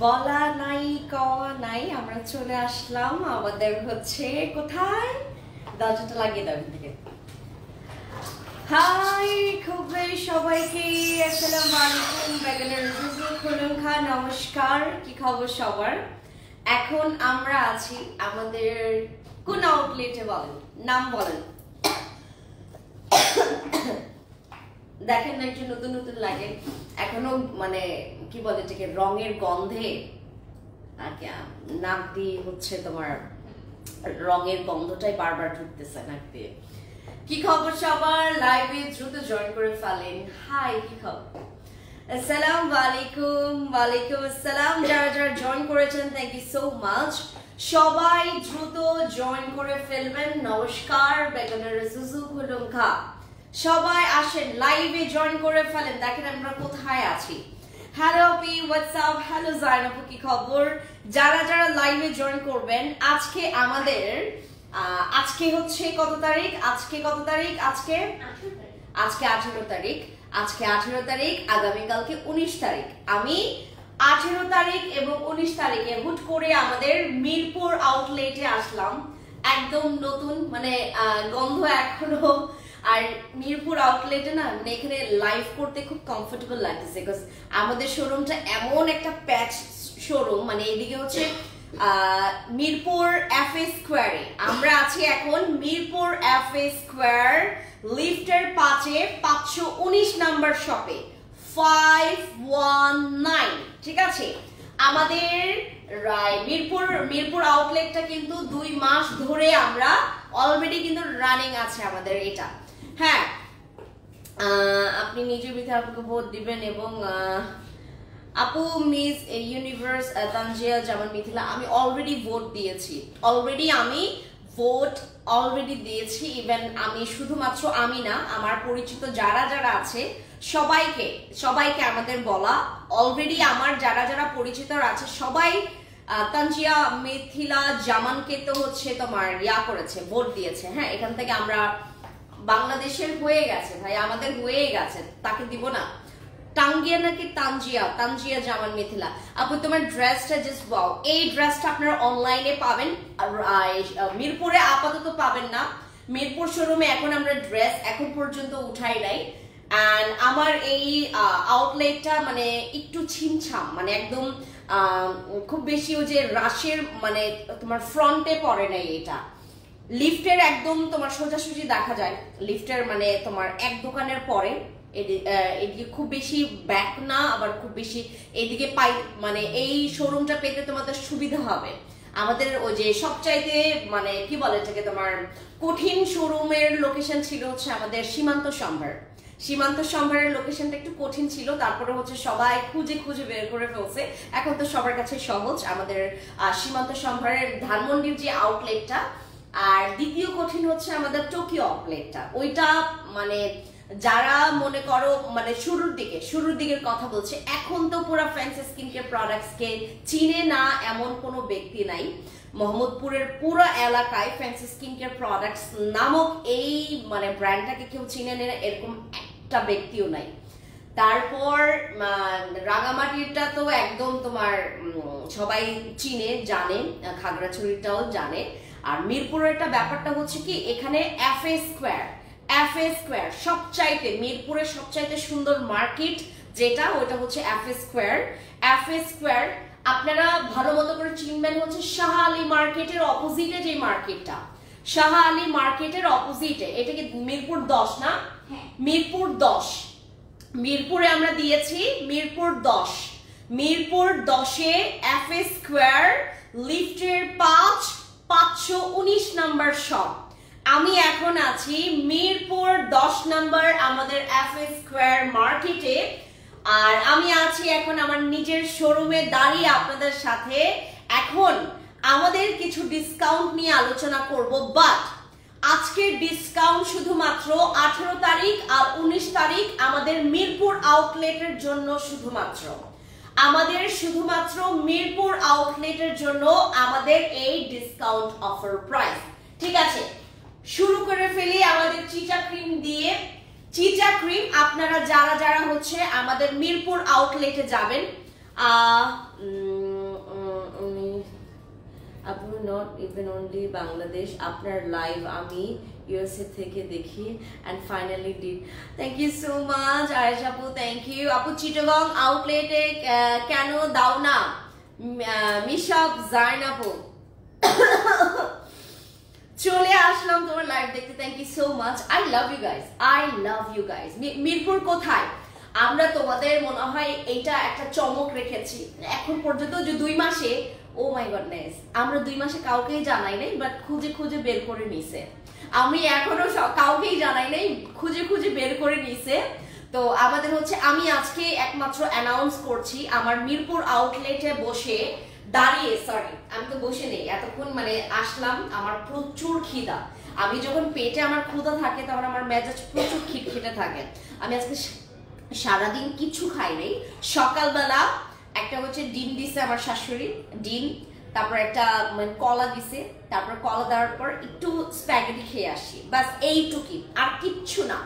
বলা নাই কওয়া নাই, আমরা চলে আসলাম আমাদের হচ্ছে কোথায়, দরজাটা লাগিয়ে দাও এখান থেকে। হাই খুবই সবাইকে আসসালামু আলাইকুম, বেগনের খুলুমখা, নমস্কার। কি খবর সবার? এখন আমরা আছি আমাদের কোন আউটলেটে, বলেন নাম বলেন। দেখেন না একটু নতুন নতুন লাগে এখনো, মানে কি বলে এটাকে, রঙের গন্ধে আর কি নাক দিয়ে হচ্ছে তোমার রঙের গন্ধটাই বারবার ঢুকতেছে নাক দিয়ে। কি খবর সবার? লাইভে দ্রুত জয়েন করে ফেলেন। হাই কি খবর? আসসালামু আলাইকুম। ওয়ালাইকুম আসসালাম। যারা যারা জয়েন করেছেন থ্যাংক ইউ সো মাচ। সবাই দ্রুত জয়েন করে ফেলবেন। নমস্কার, বেগনের জুজু খুলুমখা। সবাই আসেন, লাইভে জয়েন করে ফেলেন। দেখেন আমরা কোথায় আছি। হ্যালো পি, হোয়াটসঅ্যাপ, হ্যালো জাইনাপু, কি খবর? যারা যারা লাইভে জয়েন করবেন, আজকে আমাদের আজকে হচ্ছে কত তারিখ? আজকে কত তারিখ? আজকে 18 তারিখ। আজকে 18 তারিখ, আগামীকালকে 19 তারিখ। আমি 18 তারিখ এবং 19 তারিখে হুট করে আমাদের মিরপুর আউটলেটে আসলাম। একদম নতুন, মানে গন্ধ এখনো। আর মিরপুর আউটলেটে না, মানে এখানে লাইভ করতে খুব কমফোর্টেবল লাগতেছে, বিকজ আমাদের শোরুমটা এমন একটা প্যাচ শোরুম, মানে এদিকে হচ্ছে মিরপুর এফএ স্কোয়ারে আমরা আছি এখন। মিরপুর এফএ স্কোয়ার লিফটের 5-এ 519 নাম্বার শপে 519, ঠিক আছে? আমাদের মিরপুর আউটলেটটা কিন্তু 2 মাস ধরে আমরা অলরেডি কিন্তু রানিং আছে আমাদের এটা। হ্যাঁ, আপনি নিজের ভিতরে আপনাকে ভোট দিবেন। এবং আপু মিস ইউনিভার্স তানজিয়া জামান মিথিলা, আমি অলরেডি ভোট দিয়েছি। ইভেন আমি শুধুমাত্র আমি না, আমার পরিচিত যারা যারা আছে সবাইকে আমাদের বলা অলরেডি, আমার যারা যারা পরিচিত আছে সবাই তানজিয়া মিথিলা জামানকে তো হচ্ছে তোমার করেছে, ভোট দিয়েছে। হ্যাঁ, এখান থেকে আমরা বাংলাদেশের হয়ে গেছে ভাই, আমাদের হয়ে গেছে, তাকে দিব না? টাঙ্গিয়া নাকি তানজিয়া জামান মিথিলা। আপু তোমার ড্রেসটা জাস্ট ওয়াও। এই ড্রেসটা আপনারা অনলাইনে পাবেন, মিরপুরে আপাতত পাবেন না। মিরপুর শোরুমে এখন আমরা ড্রেস এখন পর্যন্ত উঠাই নাই। এন্ড আমার এই আউটলেটটা মানে একটু ছিমছাম, মানে একদম খুব বেশি ওই যে রাশের, মানে তোমার ফ্রন্টে পড়ে নাই এটা। লিফটের একদম তোমার সোজাসুজি দেখা যায়, লিফটের মানে তোমার এক দোকানের পরে। এদিকে খুব বেশি ব্যাক না, আবার খুব বেশি এদিকে পাই, মানে এই শোরুমটা পেতে তোমাদের সুবিধা হবে। আমাদের ওই যে সবচাইতে মানে কি বলে এটাকে, তোমার কঠিন শোরুমের লোকেশন ছিল হচ্ছে আমাদের সীমান্ত সম্ভারের লোকেশনটা একটু কঠিন ছিল। তারপরে হচ্ছে সবাই খুঁজে খুঁজে বের করে ফেলছে, এখন তো সবার কাছে সহজ। আমাদের সীমান্ত সম্ভারের ধানমন্ডির যে আউটলেটটা, আর দ্বিতীয় কঠিন হচ্ছে আমাদের টোকিও আউটলেটটা। ওইটা মানে যারা মনে করো মানে শুরুর দিকের কথা বলছে, এখন তো পুরো ফ্যান্সি স্কিন কেয়ার প্রোডাক্টস কে চিনে না এমন কোনো ব্যক্তি নাই। মোহাম্মদপুরের পুরো এলাকায় ফ্যান্সি স্কিন কেয়ার প্রোডাক্টস নামক এই মানে ব্র্যান্ডটাকে কেউ চিনে না এরকম একটা ব্যক্তিও নাই। তারপর রাঙামাটিরটা তো একদম তোমার সবাই চিনে জানে, খাগড়াছড়িটাও জানে। আর মিরপুরের একটা ব্যাপারটা হচ্ছে কি, এখানে এফএ স্কোয়ার সবচাইতে, মিরপুরের সবচাইতে সুন্দর মার্কেট যেটা, ওটা হচ্ছে এফএ স্কোয়ার। আপনারা ভালো মতো করে চিনবেন হচ্ছে শাহ আলী মার্কেটের অপোজিটে যে মার্কেটটা, শাহ আলী মার্কেটের অপোজিটে। এটা কি মিরপুর 10 না? মিরপুর 10, মিরপুরে আমরা দিয়েছি মিরপুর 10-এ এফএ স্কোয়ার লিফটের 5-519 নাম্বার শপ। আমি এখন আছি মিরপুর 10 নাম্বার আমাদের এফএ স্কোয়ার মার্কেটে। আর আমি আছি এখন আমার নিজের শোরুমে দাঁড়িয়ে আপনাদের সাথে। এখন আমাদের কিছু ডিসকাউন্ট নিয়ে আলোচনা করব, বাট আজকের ডিসকাউন্ট শুধুমাত্র 18 তারিখ আর 19 তারিখ আমাদের মিরপুর আউটলেটের জন্য, শুধুমাত্র মিরপুর আউটলেটের জন্য আমাদের এই ডিসকাউন্ট অফার প্রাইস, ঠিক আছে? শুরু করে ফেলি আমাদের চিচা ক্রিম দিয়ে। চিচা ক্রিম আপনারা যারা যারা হচ্ছে আমাদের মিরপুর আউটলেটে যাবেন, নট ইভেন অনলি বাংলাদেশ, আপনার লাইভ আমি ইউএসএ থেকে দেখি and finally did. Thank you so much Ayesha আপু, থ্যাংক ইউ আপু। চিটাগং আউটলেটে কেন দাও না মিশাব জাইন আপু? চলে আসলাম তোমার লাইভ দেখতে, thank you so much. I love you guys, I love you guys. Mirpur কোথায়? আমরা তোমাদের মনে হয় এইটা একটা চমক রেখেছি এখন পর্যন্ত যে 2 মাসে, ও মাই গডনেস, আমরা 2 মাসে কাউকেই জানাই নাই, বাট খুঁজে খুঁজে বের করে নিছে। আমি এখনো কাউকেই জানাই নাই, খুঁজে খুঁজে বের করে নিছে। তো আমাদের হচ্ছে, আমি আজকে একমাত্র অ্যানাউন্স করছি আমার মিরপুর আউটলেটে বসে দাঁড়িয়ে, সরি আমি তো বসে নেই এতক্ষণ, মানে আসলাম, আমার প্রচুর খিদা। আমি যখন পেটে আমার ক্ষুধা থাকে তখন আমার মেজাজ প্রচুর খিটখিটে থাকে। আমি আজকে সারাদিন কিছু খাই নাই। সকালবেলা একটা হচ্ছে ডিম দিছে আমার শাশুড়ি, ডিম, তারপর একটা মানে কলা দিছে, তারপর কলা দেওয়ার পর একটু স্প্যাগেটি খেয়ে আসি, বাস এইটুকুই, আর কিচ্ছু না,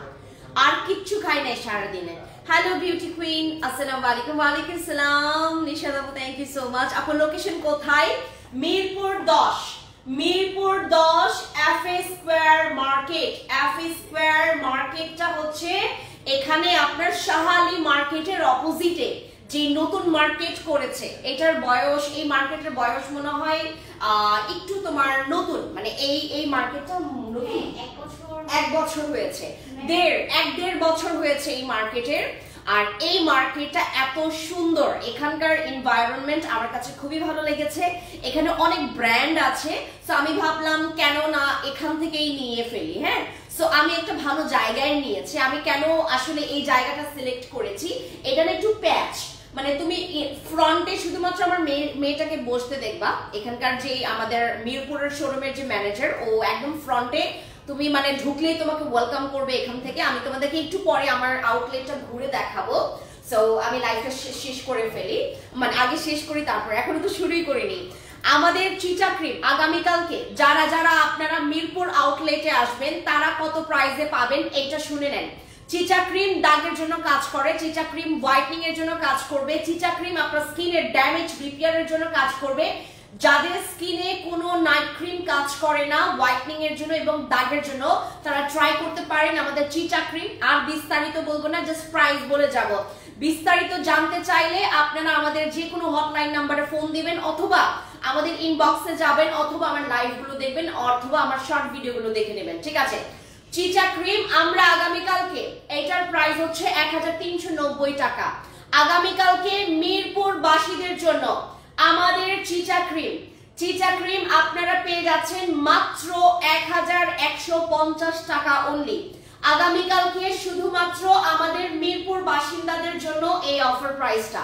আর কিচ্ছু খাই নাই সারাদিনে। হ্যালো বিউটি কুইন, আসসালামু আলাইকুম। ওয়ালাইকুম সালাম নিশাদ আপু, থ্যাংক ইউ সো মাচ। আপনার লোকেশন কোথায়? Mirpur 10, Mirpur 10 FA square market. FA square মার্কেটটা হচ্ছে এখানে আপনার শাহালি মার্কেটের অপোজিটে যে নতুন মার্কেট করেছে, এটার বয়স, এই মার্কেটের বয়স মনে হয় একটু তোমার নতুন, মানে এই মার্কেটটা নতুন 1 বছর হয়েছে, 1.5 বছর হয়েছে এই মার্কেটের। আর এই মার্কেটটা এত সুন্দর, এখানকার এনভায়রনমেন্ট আমার কাছে খুবই ভালো লেগেছে। এখানে অনেক ব্র্যান্ড আছে, সো আমি ভাবলাম কেন না এখান থেকেই নিয়ে ফেলি। হ্যাঁ, সো আমি একটা ভালো জায়গায় নিয়েছি। আমি কেন আসলে এই জায়গাটা সিলেক্ট করেছি, এটা না একটু প্যাচ, মানে তুমি ফ্রন্টে শুধুমাত্র আমার মেয়েটাকে বসতে দেখবা। এখানকার যে আমাদের মিরপুরের শোরুমের যে ম্যানেজার, ও একদম ফ্রন্টে, তুমি মানে ঢুকলেই তোমাকে ওয়েলকাম করবে এখান থেকে। আমি তোমাদেরকে একটু পরে আমার আউটলেটটা ঘুরে দেখাবো। সো আমি লাইভটা শেষ করে ফেলি, মানে আগে শেষ করি, তারপর এখনো তো শুরুই করিনি। আমাদের চিটা ক্রিম আগামীকালকে যারা যারা আপনারা মিরপুর আউটলেটে আসবেন তারা কত প্রাইসে পাবেন এটা শুনে নেন। চিটা ক্রিম দাগের জন্য কাজ করে, চিটা ক্রিম হোয়াইটনিং এর জন্য কাজ করবে, চিটা ক্রিম আপনার স্কিনের ড্যামেজ রিপেয়ারের জন্য কাজ করবে। যাদের স্কিনে কোনো নাইট ক্রিম কাজ করে না হোয়াইটনিং এর জন্য এবং দাগের জন্য, তারা ট্রাই করতে পারেন আমাদের চিটা ক্রিম। আর বিস্তারিত বলবো না, জাস্ট প্রাইস বলে যাব। বিস্তারিত জানতে চাইলে আপনারা আমাদের যে কোনো হটলাইন নাম্বারে ফোন দিবেন, অথবা আমাদের ইনবক্সে যাবেন, অথবা আমার লাইভগুলো দেখবেন, অথবা আমার শর্ট ভিডিওগুলো দেখে নেবেন, ঠিক আছে? চিটা ক্রিম আমরা আগামীকালকে, এটার প্রাইস হচ্ছে 1390 টাকা। আগামীকালকে মিরপুর বাসীদের জন্য আমাদের চিটা ক্রিম আপনারা পেয়ে যাচ্ছেন মাত্র 1150 টাকা অনলি। আগামীকালকে শুধুমাত্র আমাদের মিরপুর বাসিন্দাদের জন্য এই অফার প্রাইসটা।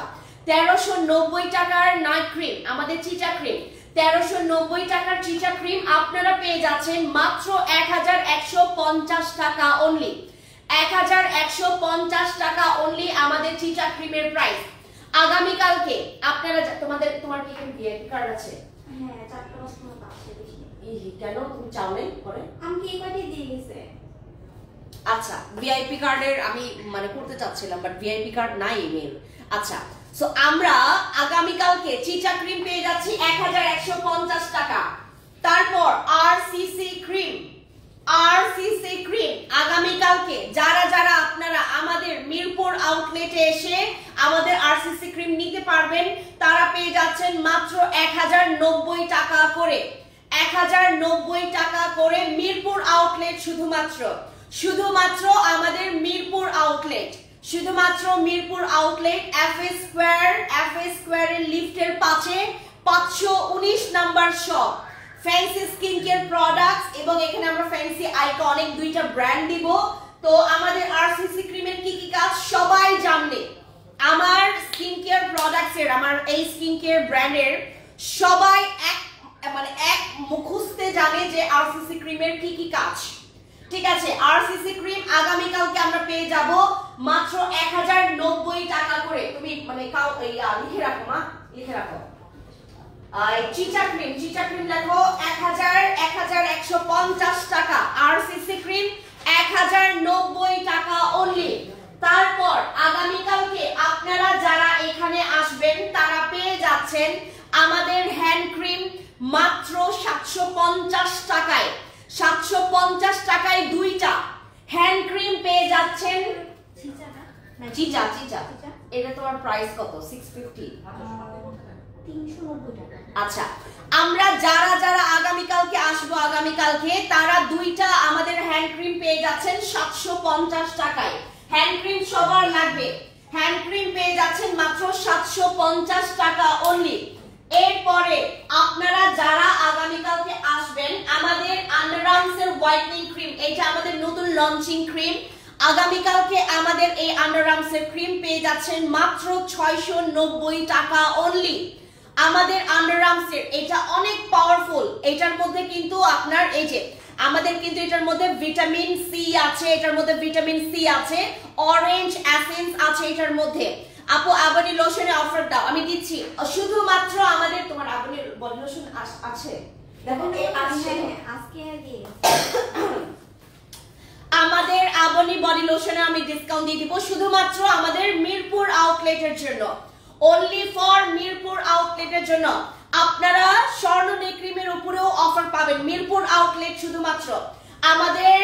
1390 টাকার নাইট ক্রিম, আমাদের চিটা ক্রিম, 1390 টাকার চিটা ক্রিম আপনারা পেয়ে যাচ্ছেন মাত্র 1150 টাকা অনলি। 1150 টাকা অনলি আমাদের চিটা ক্রিমের প্রাইস। আগামীকালকে আপনারা, তোমার কি ভিআইপি কার্ড আছে? হ্যাঁ, 4টা বছর মতো আছে বেশি। কেন তুমি চাও নাই পরে? আমি কি কয়টা দিয়ে গেছে? আচ্ছা, ভিআইপি কার্ডের আমি মানে করতে চাচ্ছিলাম, বাট ভিআইপি কার্ড নাই মেয়ের। আচ্ছা, সো আমরা আগামীকালকে চিটা ক্রিম পেয়ে যাচ্ছি 1150 টাকা। তারপর আরসিসি ক্রিম আগামীকালকে যারা যারা আপনারা আমাদের মিরপুর আউটলেটে এসে আমাদের আরসিসি ক্রিম নিতে পারবেন, তারা পেয়ে যাচ্ছেন মাত্র 1090 টাকা করে। 1090 টাকা করে মিরপুর আউটলেট, শুধুমাত্র আমাদের মিরপুর আউটলেট, শুধুমাত্র মিরপুর আউটলেট এফএ স্কয়ারের লিফটের পাশে 519 number shop, fancy skin care products. এবং এখানে আমরা ফ্যান্সি আইকনিক 2টা ব্র্যান্ড দিব। তো আমাদের আরসিসি ক্রিমের কি কি কাজ সবাই জানলে, আমার স্কিন কেয়ার প্রোডাক্টস এর, আমার এই স্কিন কেয়ার ব্র্যান্ডের সবাই এক মুখস্থে জানে যে আরসিসি ক্রিমের কি কি কাজ, ঠিক আছে? আরসিসি ক্রিম আগামীকালকে আমরা পেয়ে যাব মাত্র 1090 টাকা করে। তুমি মানে লিখে রাখো মা, লিখে রাখো। চিটা ক্রিম লেখো 1150 টাকা। আরসিসি ক্রিম 1090 টাকা অনলি। তারপর আগামীকালকে আপনারা যারা এখানে আসবেন তারা পেয়ে যাচ্ছেন আমাদের হ্যান্ড ক্রিম মাত্র চিচা চিচা এটা তোমার প্রাইস কত 650 390 টাকা। আচ্ছা আমরা যারা যারা আগামীকালকে আসবো আগামীকালকে তারা দুইটা আমাদের হ্যান্ড ক্রিম পেয়ে যাচ্ছেন 750 টাকায়। হ্যান্ড ক্রিম সবার লাগবে, হ্যান্ড ক্রিম পেয়ে যাচ্ছেন মাত্র 750 টাকা অনলি। এরপরে আপনারা যারা আগামীকালকে আসবেন আমাদের আন্ডারআর্মস এর হোয়াইটনিং ক্রিম, এটা আমাদের নতুন লঞ্চিং ক্রিম। আগামীকালকে আমাদের এই আন্ডারআর্মস এর ক্রিম পেয়ে যাচ্ছেন মাত্র 690 টাকা অনলি। আমাদের আন্ডারআর্মস এর এটা অনেক পাওয়ারফুল, এটার মধ্যে কিন্তু আপনার এই যে আমাদের কিন্তু এটার মধ্যে ভিটামিন সি আছে, এটার মধ্যে ভিটামিন সি আছে, অরেঞ্জ এসেন্স আছে এটার মধ্যে। আপু আবনি লোশনে অফার দাও, আমি দিচ্ছি শুধুমাত্র আমাদের তোমার আবনি বডি লোশন আছে দেখো আজকে দিয়ে আমাদের আবনি বডি লোশনে আমি ডিসকাউন্ট দিয়ে দিব শুধুমাত্র আমাদের মিরপুর আউটলেটের জন্য, অনলি ফর মিরপুর আউটলেটের জন্য। আপনারা স্বর্ণডে ক্রিমের উপরেও অফার পাবেন মিরপুর আউটলেট শুধুমাত্র। আমাদের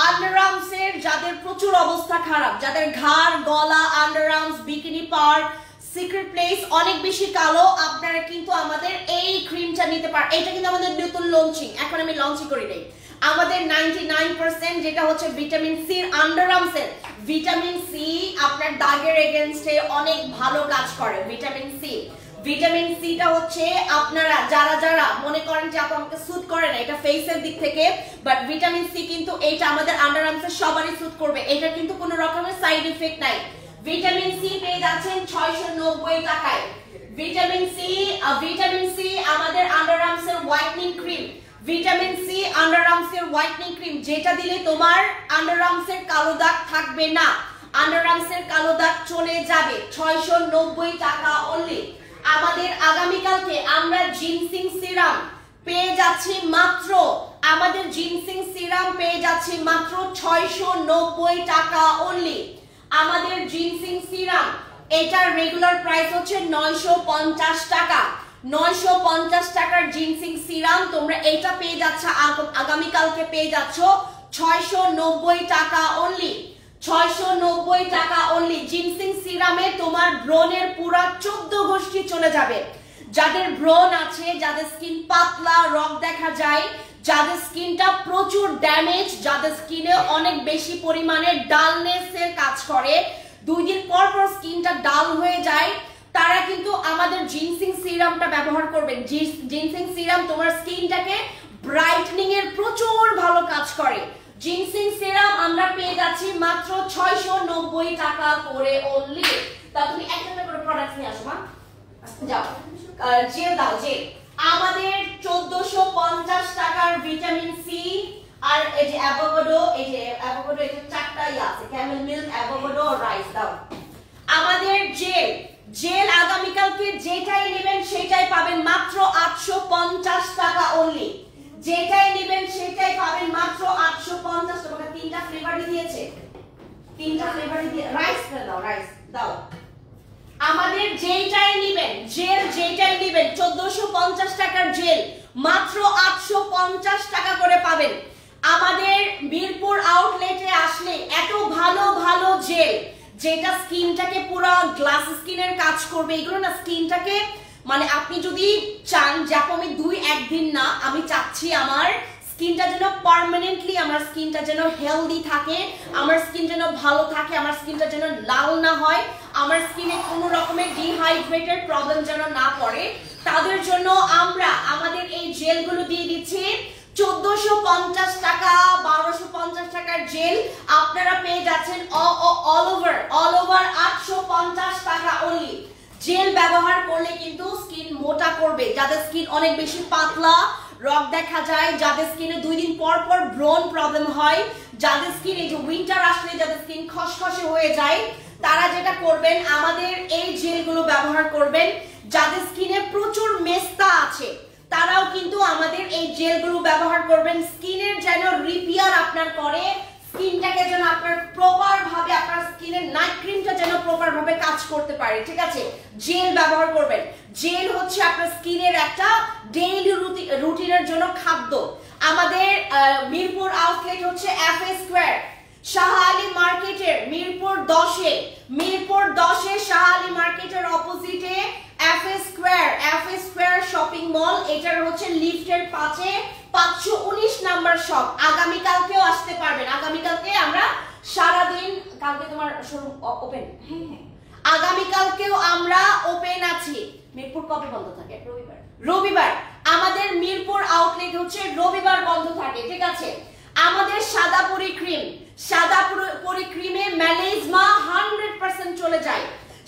আন্ডারআর্মস এর যাদের প্রচুর অবস্থা খারাপ, যাদের ঘাড় গলা underarms bikini part secret place অনেক বেশি কালো, আপনারা কিন্তু আমাদের এই ক্রিমটা নিতে পারেন। এটা কিন্তু আমাদের নতুন লঞ্চিং, এখন আমি লঞ্চিং করি নাই। আমাদের 99% যেটা হচ্ছে ভিটামিন সি আন্ডারআর্মস এর ভিটামিন সি আপনার দাগের এগেইনস্টে অনেক ভালো কাজ করে। ভিটামিন সি, ভিটামিন সিটা হচ্ছে আপনারা যারা যারা মনে করেন যে আপু আমাকে স্যুট করে না এটা ফেসের দিক থেকে, বাট ভিটামিন সি কিন্তু এইটা আমাদের আন্ডারআর্মস এর সবারই স্যুট করবে, এটা কিন্তু কোনো রকমের সাইড ইফেক্ট নাই। ভিটামিন সি পেয়ে যাচ্ছেন 690 টাকায়। ভিটামিন সি আমাদের আন্ডারআর্মস এর whitening cream, vitamin C underarms এর হোয়াইটনিং ক্রিম যেটা দিলে তোমার আন্ডারআর্মস এর কালো দাগ থাকবে না, আন্ডারআর্মস এর কালো দাগ চলে যাবে। 690 টাকা অনলি। আমাদের আগামীকালকে আমরা জিনসিং সিরাম পেয়ে যাচ্ছি মাত্র, আমাদের জিনসিং সিরাম পেয়ে যাচ্ছি মাত্র 690 টাকা অনলি। আমাদের জিনসিং সিরাম এটার রেগুলার প্রাইস হচ্ছে 950 টাকা। 950 টাকার জিনসিং সিরাম তোমরা এটা পেয়ে যাচ্ছ আগামীকালকে পেয়ে যাচ্ছ 690 টাকা অনলি। 690 টাকা অনলি। জিনসিং সিরামে তোমার ব্রণের পুরা 14 গোষ্ঠী চলে যাবে। যাদের ব্রণ আছে, যাদের স্কিন পাতলা রগ দেখা যায়, যাদের স্কিনটা প্রচুর ড্যামেজ, যাদের স্কিনে অনেক বেশি পরিমাণে ডালনেস এর কাজ করে, 2 দিন পর পর স্কিনটা ডাল হয়ে যায়, তারা কিন্তু আমাদের জিনসিং সিরামটা ব্যবহার করবেন। জিনসিং সিরাম তোমার স্কিনটাকে ব্রাইটনিং এর প্রচুর ভালো কাজ করে। জিনসিং সিরাম আমরা পেয়ে যাচ্ছি মাত্র 690 টাকা করে অনলি। তা তুমি একটা করে প্রোডাক্ট নিয়ে আসো, মা যাও জেল দাও জেল। আমাদের 1450 টাকার ভিটামিন সি আর এই যে অ্যাভোকাডো, এই যে অ্যাভোকাডো এটা চারটাই আছে, ক্যামেল মিল্ক অ্যাভোকাডো রাইস দাও। আমাদের জেল আগামীকালকে যেটাই নেবেন সেটাই পাবেন মাত্র 850 টাকা অনলি। যেটাই নেবেন সেটাই পাবেন মাত্র 850 টাকা। 3টা ফ্লেভারই দিয়েছে, 3টা ফ্লেভারই দিয়ে রাইস দাও, রাইস দাও। আমাদের যেটাই নেবেন জেল, যেটাই নেবেন 1450 টাকার জেল মাত্র 850 টাকা করে পাবেন। আমাদের মিরপুর আউটলেটে আসলে এত ভালো ভালো জেল যেটা স্কিনটাকে পুরো গ্লাস স্কিনের কাজ করবে, এগুলো না স্কিনটাকে মানে আপনি যদি চান যে আমি 2-1 দিন না, আমি চাচ্ছি আমার স্কিনটা যেন পার্মানেন্টলি, আমার স্কিনটা যেন হেলদি থাকে, আমার স্কিন যেন ভালো থাকে, আমার স্কিনটা যেন লাল না হয়, আমার স্কিনে কোনো রকমের ডিহাইড্রেটেড প্রবলেম যেন না পড়ে, তাদের জন্য আমরা আমাদের এই জেলগুলো দিয়ে দিচ্ছি 1450 টাকা। 1250 টাকার জেল আপনারা পেয়ে যাচ্ছেন অল ওভার 850 টাকা অনলি। জেল ব্যবহার করলে কিন্তু স্কিন মোটা করবে, যাদের স্কিন অনেক বেশি পাতলা রগ দেখা যায়, যাদের স্কিনে 2 দিন পর পর ব্রণ প্রবলেম হয়, যাদের স্কিন এই যে উইন্টার আসলে যাদের স্কিন খসখসে হয়ে যায়, তারা যেটা করবেন আমাদের এই জেলগুলো ব্যবহার করবেন। যাদের স্কিনে প্রচুর মেস্তা আছে তারাও কিন্তু আমাদের এই জেলগুলো ব্যবহার করবেন। স্কিনের যেন রিপেয়ার আপনার করে, স্কিনটাকে যেন আপনার প্রপার ভাবে, আপনার স্কিনের নাইট ক্রিমটা যেন প্রপার ভাবে কাজ করতে পারে, ঠিক আছে? জেল ব্যবহার করবেন। জেল হচ্ছে আপনার স্কিনের একটা ডেইলি রুটিনের জন্য খাদ্য। আমাদের মিরপুর আউটলেট হচ্ছে FA স্কয়ার, শাহ আলী মার্কেটের মিরপুর 10-এ শাহ আলী মার্কেটের অপোজিটে এফএ স্কয়ার শপিং মল, এটার হচ্ছে লিফটের 5-এ 519 নাম্বার শপ। আগামীকালকেও আসতে পারবেন, আগামীকালকে আমরা সারাদিন, কালকে তোমার শোরুম ওপেন? হ্যাঁ। আগামীকালকেও আমরা ওপেন আছি। মিরপুর কবে বন্ধ থাকে? রবিবার। আমাদের মিরপুর আউটলেট হচ্ছে রবিবার বন্ধ থাকে, ঠিক আছে। আমাদের সাদাপুরি ক্রিমে ম্যালেজমা 100% চলে যায়,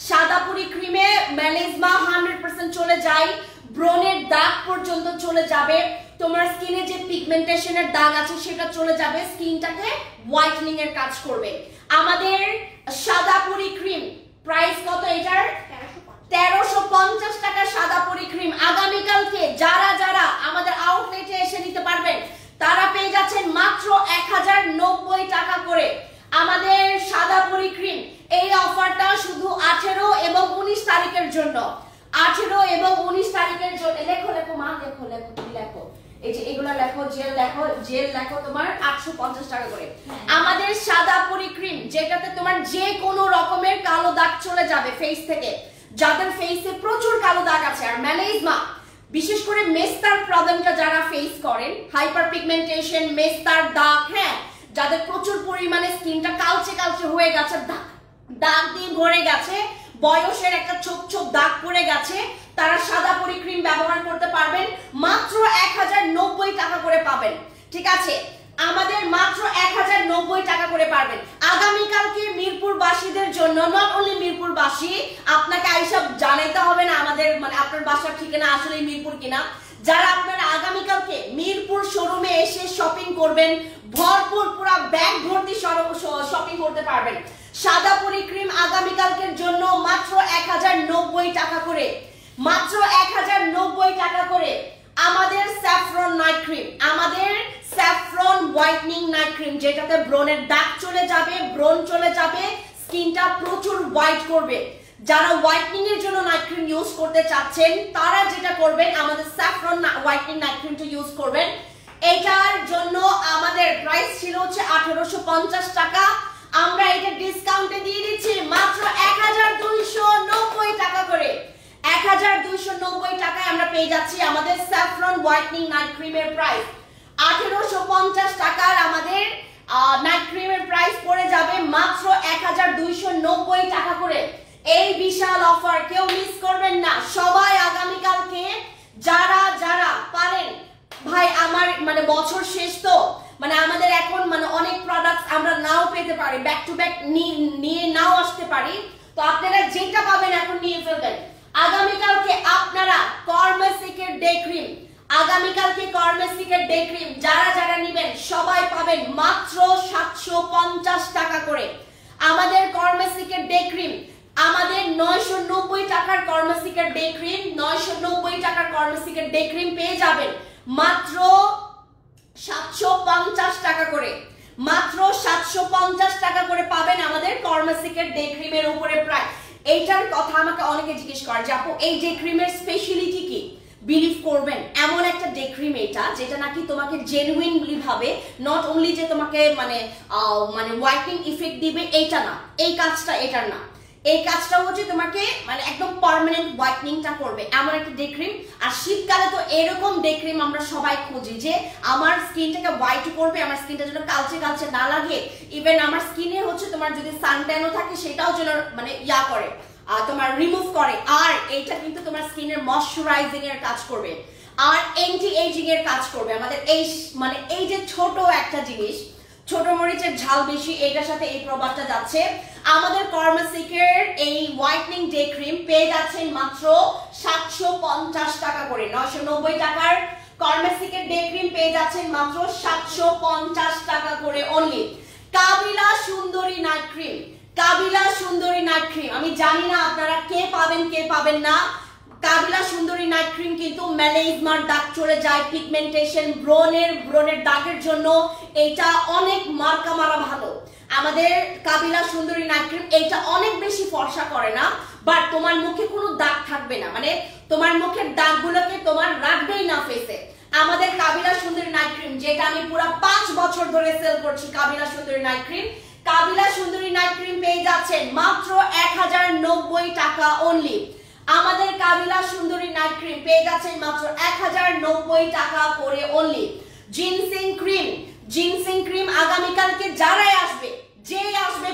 সাদাপুরি ক্রিমে ম্যালেজমা 100% চলে যায়, ব্রনের দাগ পর্যন্ত চলে যাবে, তোমার স্কিনে যে পিগমেন্টেশনের দাগ আছে সেটা চলে যাবে, স্কিনটাকে হোয়াইটনিং এর কাজ করবে। আমাদের সাদাপুরি ক্রিম প্রাইস কত এটার? 1350 টাকা সাদাপুরি ক্রিম। আগামীকালকে যারা যারা আমাদের আউটলেটে এসে নিতে পারবেন তারা পেয়ে যাচ্ছেন মাত্র 1090 টাকা করে আমাদের সাদাপুরি ক্রিম। এই অফারটা শুধু 18 এবং 19 তারিখের জন্য, 18 এবং 19 তারিখের জন্য। লেখো মা, লেখো এই যে এগুলা লেখো, জেল লেখো তোমার 850 টাকা করে। আমাদের সাদাপুরি ক্রিম যেটাতে তোমার যে কোনো রকমের কালো দাগ চলে যাবে ফেস থেকে, যাদের ফেসে প্রচুর কালো দাগ আছে আর ম্যালেজমা, বিশেষ করে মেস্তার প্রবলেমটা যারা ফেস করেন, হাইপার পিগমেন্টেশন, মেস্তার দাগ, হ্যাঁ, যাদের প্রচুর পরিমাণে স্কিনটা কালচে হয়ে গেছে, দাগ দিয়ে ভরে গেছে, বয়সের একটা ছোপ দাগ পড়ে গেছে, তারা সাদাপুরি ক্রিম ব্যবহার করতে পারবেন। মাত্র 1090 টাকা করে পাবেন, ঠিক আছে। আমাদের মাত্র 1090 টাকা করে পারবেন। আগামীকালকে মিরপুরবাসীদের জন্য, নট অনলি মিরপুরবাসী, আপনাকে আইসব জানাইতে হবে না আমাদের মানে আপনার বাসার ঠিকানা আসলে মিরপুর কিনা। যারা আপনারা আগামীকালকে মিরপুর শোরুমে এসে শপিং করবেন, ভরপুর পুরো ব্যাগ ভর্তি শপিং করতে পারবেন। সাদাপুরি ক্রিম আগামীকালকের জন্য মাত্র 1090 টাকা করে, মাত্র 1090 টাকা করে। আমাদের স্যাফরন নাইট ক্রিম, আমাদের স্যাফরন হোয়াইটনিং নাইট ক্রিম, যেটাতে ব্রনের দাগ চলে যাবে, ব্রন চলে যাবে, স্কিনটা প্রচুর হোয়াইট করবে। যারা হোয়াইটনিং এর জন্য নাইট ক্রিম ইউজ করতে চাচ্ছেন তারা যেটা করবেন, আমাদের স্যাফরন হোয়াইটনিং নাইট ক্রিমটা ইউজ করবেন। এটার জন্য আমাদের প্রাইস ছিল হচ্ছে 1850 টাকা, আমরা এটা ডিসকাউন্টে দিয়ে দিচ্ছি মাত্র 1290 টাকা করে। 1290 টাকায় আমরা পেয়ে যাচ্ছি আমাদের স্যাফরন হোয়াইটনিং নাইট ক্রিমের প্রাইস। 1850 টাকার আমাদের নাইট ক্রিমের প্রাইস পড়ে যাবে মাত্র 1290 টাকা করে। এই বিশাল অফার কেউ মিস করবেন না, সবাই আগামীকালকে যারা যারা পারেন। ভাই আমার মানে বছর শেষ তো, মানে আমাদের এখন মানে অনেক প্রোডাক্টস আমরা নাও পেতে পারি, ব্যাক টু ব্যাক নিয়ে নাও আসতে পারি, তো আপনারা যেটা পাবেন এখন নিয়ে ফেলবেন। আগামীকালকে আপনারা কর্মেসিকের ডে ক্রিম, আগামীকালকে কর্মেসিকের ডে ক্রিম যারা যারা নেবেন সবাই পাবেন মাত্র 750 টাকা করে। আমাদের কর্মেসিকের ডে ক্রিম, আমাদের 990 টাকার কর্মেসিকের ডে ক্রিম, 990 টাকার কর্মেসিকের ডে ক্রিম পেয়ে যাবেন মাত্র 750 টাকা করে, মাত্র 750 টাকা করে পাবেন আমাদের কর্মেসিকের ডে ক্রিমের উপরে প্রায়। এইটার কথা আমাকে অনেকে জিজ্ঞেস করে যে আপু এই ডে ক্রিমের স্পেশালিটি কি? বিলিভ করবেন এমন একটা ডে ক্রিম এটা যেটা নাকি তোমাকে জেনুইনলি ভাবে, নট অনলি যে তোমাকে মানে হোয়াইটনিং ইফেক্ট দিবে এইটা না, এই কাজটা এটার না, এই কাজটা হচ্ছে তোমাকে মানে একদম পার্মানেন্ট হোয়াইটনিংটা করবে এমন একটা ডে ক্রিম। আর শীতকালে তো এরকম ডে ক্রিম আমরা সবাই খুঁজি যে আমার স্কিনটাকে হোয়াইট করবে, আমার স্কিনটা যেন কালচে কালচে না লাগে, ইভেন আমার স্কিনে হচ্ছে তোমার যদি সানট্যানও থাকে সেটাও যেন মানে ইয়া করে, তোমার রিমুভ করে। আর এইটা কিন্তু তোমার স্কিনের ময়শ্চারাইজিং এর কাজ করবে আর অ্যান্টি এজিং এর কাজ করবে। আমাদের এই মানে এই যে ছোট একটা জিনিস, ছোট মরিচের ঝাল বেশি, এটার সাথে এই প্রভাবটা যাচ্ছে। আমাদের কর্মেসিকের এই হোয়াইটনিং ডে ক্রিম পেয়ে যাচ্ছেন মাত্র 750 টাকা করে। 990 টাকার কর্মেসিকের ডে ক্রিম পেয়ে যাচ্ছেন মাত্র 750 টাকা করে অনলি। কাবিলা সুন্দরী নাইট ক্রিম, কাবিলা সুন্দরী নাইট ক্রিম, আমি জানি না আপনারা কে পাবেন কে পাবেন না। কাবিলা সুন্দরী নাইট ক্রিম কিন্তু ম্যালেজমার দাগ চলে যায়, পিগমেন্টেশন, ব্রনের দাগের জন্য এটা অনেক মার্কা মারা ভালো। আমাদের কাবিলা সুন্দরী নাইট ক্রিম এটা অনেক বেশি ফর্সা করে না, বাট তোমার মুখে কোনো দাগ থাকবে না, মানে তোমার মুখের দাগগুলোকে তোমার রাখবেই না ফেসে। আমাদের কাবিলা সুন্দরী নাইট ক্রিম যেটা আমি পুরো 5 বছর ধরে সেল করছি, কাবিলা সুন্দরী নাইট ক্রিম কাবিলা সুন্দরী নাইট ক্রিম পেয়ে যাচ্ছেন মাত্র 1090 টাকা অনলি। আমাদের কাবিলা সুন্দরী নাইট ক্রিম পেয়ে যাচ্ছেন মাত্র 1090 টাকা করে অনলি। জিনসিং ক্রিম আগামীকালকে যারাই আসবে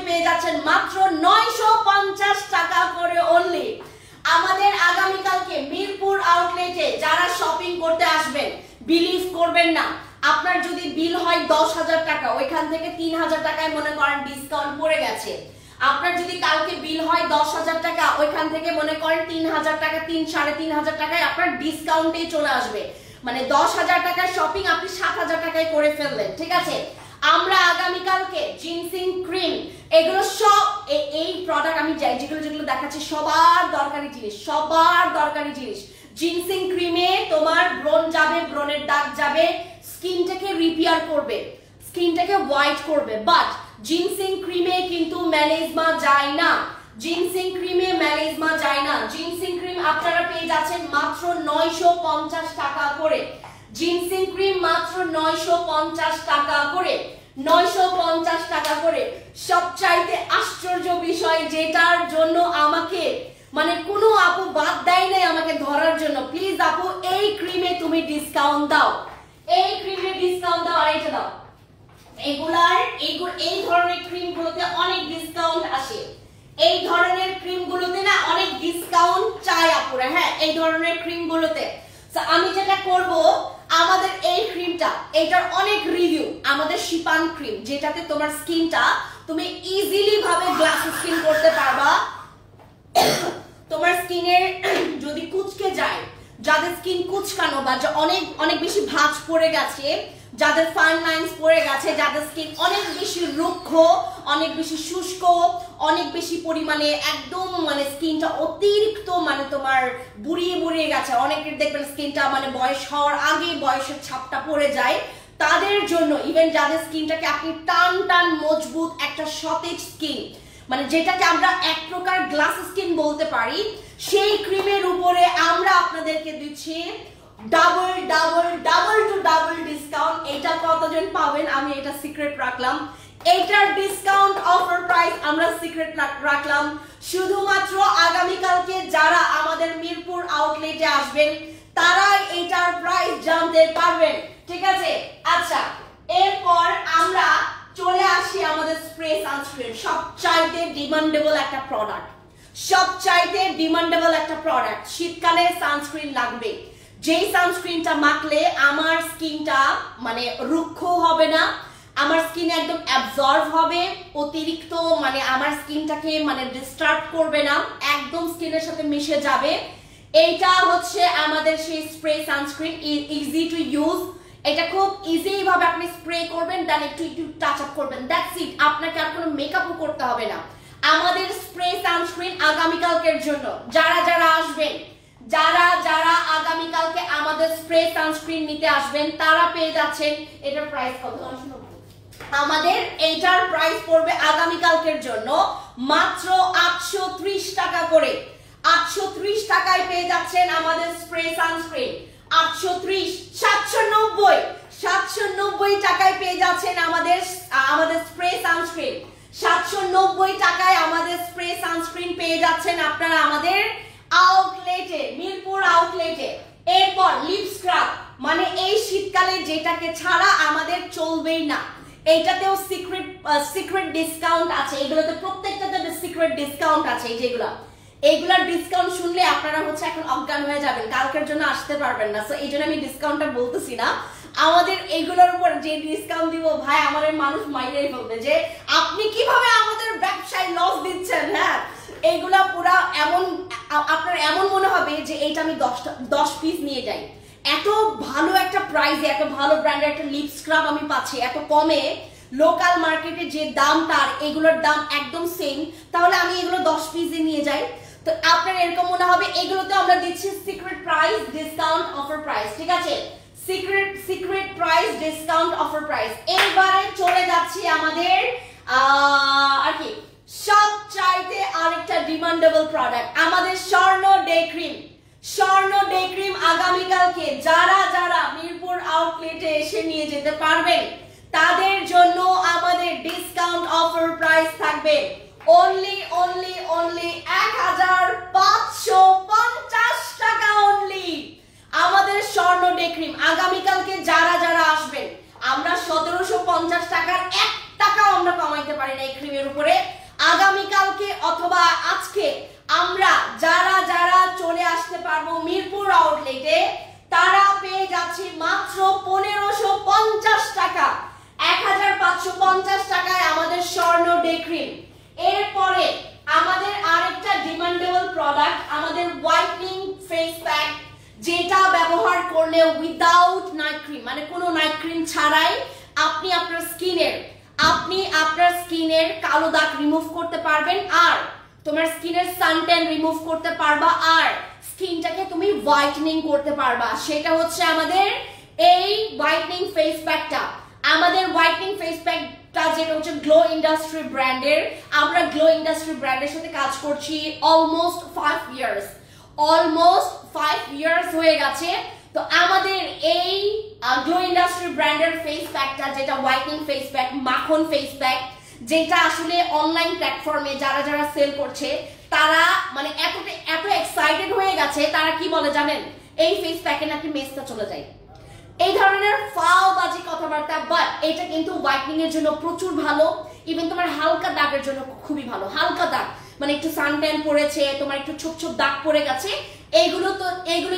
পেয়ে যাচ্ছেন মাত্র 950 টাকা করে অনলি। আমাদের আগামীকালকে মিরপুর আউটলেটে যারা শপিং করতে আসবেন, বিলিভ করবেন না, আপনার যদি বিল হয় 10,000 টাকা, ওইখান থেকে 3,000 টাকায় মনে করেন ডিসকাউন্ট পড়ে গেছে। আপনার যদি কালকে বিল হয় 10,000 টাকা, ওইখান থেকে মনে করেন 3,000 টাকা, 3,500 টাকায় আপনার ডিসকাউন্টেই চলে আসবে। মানে 10,000 টাকার শপিং আপনি 7,000 টাকায় করে ফেললেন, ঠিক আছে। আমরা আগামীকালকে জিনসিং ক্রিম এগুলো সব এই প্রোডাক্ট আমি যেগুলো দেখাচ্ছি সবার দরকারি জিনিস। জিনসিং ক্রিমে তোমার ব্রণ যাবে, ব্রণের দাগ যাবে, স্কিনটাকে রিপেয়ার করবে, স্কিনটাকে হোয়াইট করবে। বাট জিনসিং ক্রিমে কিন্তু ম্যালেজমা যায় না। জিনসিং ক্রিম আপনারা পেয়ে যাচ্ছেন মাত্র 950 টাকা করে। জিনসিং ক্রিম মাত্র 950 টাকা করে, 950 টাকা করে। সবচাইতে আশ্চর্য বিষয়, যেটার জন্য আমাকে মানে কোনো আপু বাদ দেয় নাই আমাকে ধরার জন্য, প্লিজ আপু এই ক্রিমে তুমি ডিসকাউন্ট দাও, এই ক্রিমে ডিসকাউন্ট দাও। আর এটা দাও, এই ধরনের ক্রিমগুলোতে অনেক ডিসকাউন্ট আসে, এই ধরনের ক্রিমগুলোতে না অনেক ডিসকাউন্ট চাই আপুরা। হ্যাঁ, এই ধরনের ক্রিমগুলোতে আমি যেটা করব, আমাদের এই ক্রিমটা, এটার অনেক রিভিউ, আমাদের শিপান ক্রিম, যেটাতে তোমার স্কিনটা তুমি ইজিলি ভাবে গ্লাস স্কিন করতে পারবা। তোমার স্কিনের যদি কুচকে যায়, যাদের স্কিন কুচকানো বা অনেক বেশি ভাঁজ পড়ে গেছে, যাদের ফাইন লাইন্স পড়ে গেছে, যাদের স্কিন অনেক বেশি রুক্ষ, অনেক বেশি শুষ্ক, অনেক বেশি পরিমাণে একদম মানে স্কিনটা অতিরিক্ত মানে তোমার বুড়িয়ে গেছে, অনেকের দেখবেন স্কিনটা মানে বয়স হওয়ার আগে বয়সের ছাপটা পড়ে যায়, তাদের জন্য, ইভেন যাদের স্কিনটাকে আপনি টান মজবুত একটা সতেজ স্কিন, মানে যেটাকে আমরা এক প্রকার গ্লাস স্কিন বলতে পারি, সেই ক্রিমের উপরে আমরা আপনাদেরকে দিচ্ছি ডাবল ডিসকাউন্ট। এটা কতজন পাবেন আমি এটা সিক্রেট রাখলাম, এটার ডিসকাউন্ট অফার প্রাইস আমরা সিক্রেট রাখলাম শুধুমাত্র আগামীকালকে যারা আমাদের মিরপুর আউটলেটে আসবেন তারা এটার প্রাইস জানতে পারবেন, ঠিক আছে। আচ্ছা, এরপর আমরা চলে আসি আমাদের স্প্রে সানস্ক্রিন, সবচাইতে ডিমান্ডেবল একটা প্রোডাক্ট। শীতকালে সানস্ক্রিন লাগবে, যেই সানস্ক্রিনটা মাখলে আমার স্কিনটা মানে রুক্ষ হবে না, আমার স্কিন একদম অ্যাবজর্ব হবে, অতিরিক্ত মানে আমার স্কিনটাকে মানে ডিস্টার্ব করবে না, একদম স্কিনের সাথে মিশে যাবে। এইটা হচ্ছে আমাদের সেই spray sunscreen, easy to use. এটা খুব ইজি ভাবে আপনি স্প্রে করবেন, দেন একটু টাচ আপ করবেন, দ্যাটস ইট। আপনাকে আর কোনো মেকআপও করতে হবে না। আমাদের স্প্রে সানস্ক্রিন আগামীকালকের জন্য যারা আসবেন, যারা আগামীকালকে আমাদের স্প্রে সানস্ক্রিন নিতে আসবেন, তারা পেয়ে যাচ্ছেন এটার প্রাইস কত? আমাদের এইটার প্রাইস পড়বে আগামীকালকের জন্য মাত্র 830 টাকা করে। 830 টাকায় পেয়ে যাচ্ছেন আমাদের স্প্রে সানস্ক্রিন। 830, 790 টাকায় পেয়ে যাচ্ছেন আমাদের স্প্রে সানস্ক্রিন। 790 টাকায় আমাদের স্প্রে সানস্ক্রিন পেয়ে যাচ্ছেন আপনারা আমাদের আউটলেটে, মিরপুর আউটলেটে। এরপর লিপ স্ক্রাব, মানে এই শীতকালে যেটাকে ছাড়া আমাদের চলবেই না, এইটাতেও সিক্রেট ডিসকাউন্ট আছে, এগুলোতে প্রত্যেকটাতে সিক্রেট ডিসকাউন্ট আছে। এইগুলার ডিসকাউন্ট শুনলে আপনারা হচ্ছে এখন অজ্ঞান হয়ে যাবেন, কালকের জন্য আসতে পারবেন না। সো এই জন্য আমি ডিসকাউন্টটা বলতেছি না। আমাদের এইগুলোর উপর যে ডিসকাউন্ট দিব ভাই, আমাদের মানুষ মাইরেই ফেলবে যে আপনি কিভাবে আমাদের ব্যবসায় লস দিচ্ছেন। হ্যাঁ, এইগুলা পুরা এমন, আপনার এমন মনে হবে যে এইটা আমি 10 পিস নিয়ে যাই। এত ভালো একটা প্রাইসে, এত ভালো ব্র্যান্ডের একটা লিপ স্ক্রাব আমি পাচ্ছি এত কমে। লোকাল মার্কেটে যে দামটা আর এগুলোর দাম একদম সেম, তাহলে আমি এগুলো 10 পিসে নিয়ে যাই। তো আপনার এরকম মনে হবে এগুলোতে আমরা দিচ্ছি secret price discount offer price, ঠিক আছে। Secret price discount offer price. এবারে চলে যাচ্ছি আমাদের আর কি সবচাইতে আরেকটা ডিমান্ডেবল প্রোডাক্ট, আমাদের স্বর্ণ ডে ক্রিম। আগামীকালকে যারা মিরপুর আউটলেটে এসে নিয়ে যেতে পারবেন তাদের জন্য আমাদের ডিসকাউন্ট অফার প্রাইস প্রাইস থাকবে অনলি 1550 টাকা অনলি। আমাদের স্বর্ণ ডে ক্রিম আগামীকালকে যারা যারা আসবেন, আমরা 1750 টাকার 1 টাকাও আমরা কমাইতে পারি না এই ক্রিমের উপরে। আগামীকালকে অথবা আজকে আমরা যারা যারা চলে আসতে পারবো মিরপুর আউটলেটে, তারা পেয়ে যাচ্ছে মাত্র 1550 টাকা, 1550 টাকায় আমাদের স্বর্ণ ডে ক্রিম। এরপরে আমাদের আরেকটা ডিমান্ডেবল প্রোডাক্ট, আমাদের হোয়াইটনিং ফেস প্যাক, যেটা ব্যবহার করলে উইদাউট নাইট ক্রিম, মানে কোনো নাইট ক্রিম ছাড়াই আপনি আপনার স্কিনের কালো দাগ রিমুভ করতে পারবেন, আর তোমার স্কিনের সানট্যান রিমুভ করতে পারবা, আর স্কিনটাকে তুমি হোয়াইটনিং করতে পারবা। সেটা হচ্ছে আমাদের এই হোয়াইটনিং ফেস প্যাকটা। আমাদের হোয়াইটনিং ফেস প্যাকটা যেটা হচ্ছে গ্লো ইন্ডাস্ট্রি ব্র্যান্ডের, আমরা গ্লো ইন্ডাস্ট্রি ব্র্যান্ডের সাথে কাজ করছি অলমোস্ট 5 ইয়ার্স হয়ে গেছে। তো আমাদের এই গ্লো ইন্ডাস্ট্রি ব্র্যান্ডের ফেস প্যাকটা, যেটা হোয়াইটনিং ফেস প্যাক, মাখন ফেস প্যাক, যেটা আসলে অনলাইন প্ল্যাটফর্মে যারা যারা সেল করছে তারা মানে এত এক্সাইটেড হয়ে গেছে, তারা কি বলে জানেন, এই ফেস প্যাকে নাকি মেসটা চলে যায়, এই ধরনের ফাওবাজি কথাবার্তা। বাট এটা কিন্তু হোয়াইটনিং এর জন্য প্রচুর ভালো, ইভেন তোমার হালকা দাগের জন্য খুবই ভালো। হালকা দাগ মানে একটু সানট্যান পড়েছে, তোমার একটু ছোপ ছোপ দাগ পড়ে গেছে, এইগুলো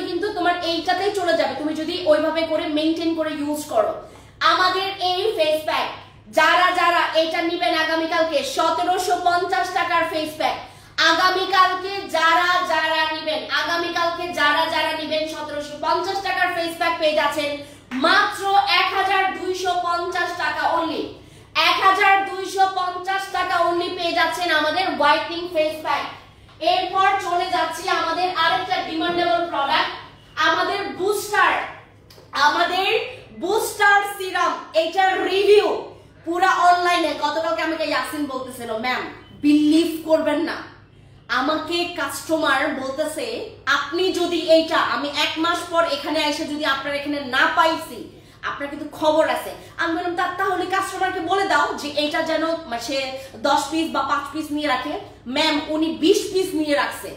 কিন্তু তোমার এইটাতেই চলে যাবে তুমি যদি ওইভাবে করে মেইনটেইন করে ইউজ করো। আমাদের এই ফেস প্যাক যারা যারা এটা নেবেন আগামীকালকে 1750 টাকার ফেস প্যাক, আগামীকালকে যারা যারা নেবেন 1750 টাকার ফেস প্যাক পেয়ে যাচ্ছেন মাত্র 1250 টাকা অনলি। 1250 টাকা অনলি পেয়ে যাচ্ছেন আমাদের হোয়াইটনিং ফেস প্যাক। এরপর চলে যাচ্ছি আমাদের আরেকটা ডিমান্ডেবল প্রোডাক্ট, আমাদের বুস্টার সিরাম। এইটার রিভিউ পুরা অনলাইনে, গতকালকে আমাকে ইয়াসিন বলতেছিল, ম্যাম বিলিভ করবেন না, আমাকে কাস্টমার বলতেছে আপনি যদি এইটা আমি 1 মাস পর এখানে এসে যদি আপনার এখানে না পাইছি, আপনার কিন্তু খবর আছে। আমি বললাম তাহলে কাস্টমারকে বলে দাও যে এইটা যেন সে 10 পিস বা 5 পিস নিয়ে রাখে। ম্যাম উনি 20 পিস নিয়ে রাখছে।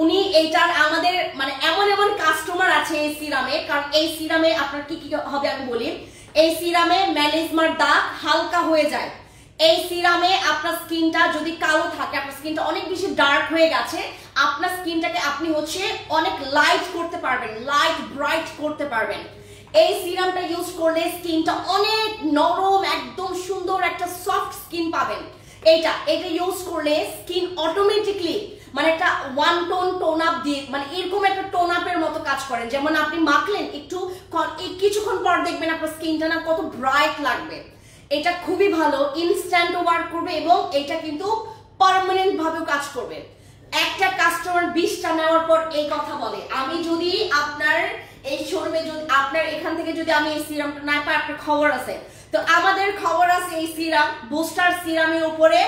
উনি এইটার আমাদের মানে এমন কাস্টমার আছে এই সিরামে, কারণ এই সিরামে আপনার কি কি হবে আমি বলি। এই সিরামে ম্যালেজমার দাগ হালকা হয়ে যায়। এই সিরামে আপনার স্কিনটা যদি কালো থাকে, আপনার স্কিনটা অনেক বেশি ডার্ক হয়ে গেছে, আপনার স্কিনটাকে আপনি হচ্ছে অনেক লাইট করতে পারবেন, লাইট ব্রাইট করতে পারবেন। এই সিরামটা ইউজ করলে স্কিনটা অনেক নরম, একদম সুন্দর একটা সফট স্কিন পাবেন। এটা ইউজ করলে স্কিন অটোমেটিকলি মানে একটা ওয়ান টোন আপ দিয়ে মানে এরকম একটা টোন আপের মতো কাজ করে। যেমন আপনি মাখলেন একটু কিছুক্ষণ পর দেখবেন আপনার স্কিনটা না কত ব্রাইট লাগবে। এটা খুবই ভালো, ইনস্ট্যান্ট ওয়ার্ক করবে এবং এটা কিন্তু পার্মানেন্ট ভাবেও কাজ করবে। একটা কাস্টমার 20টা নেওয়ার পর এই কথা বলে, আমি যদি আপনার এই শোরুমে যদি আপনার এখান থেকে যদি আমি এই সিরামটা না পাই, আপনার খবর আছে। তো আমাদের খবর আছে, এই সিরাম বুস্টার সিরামের উপরে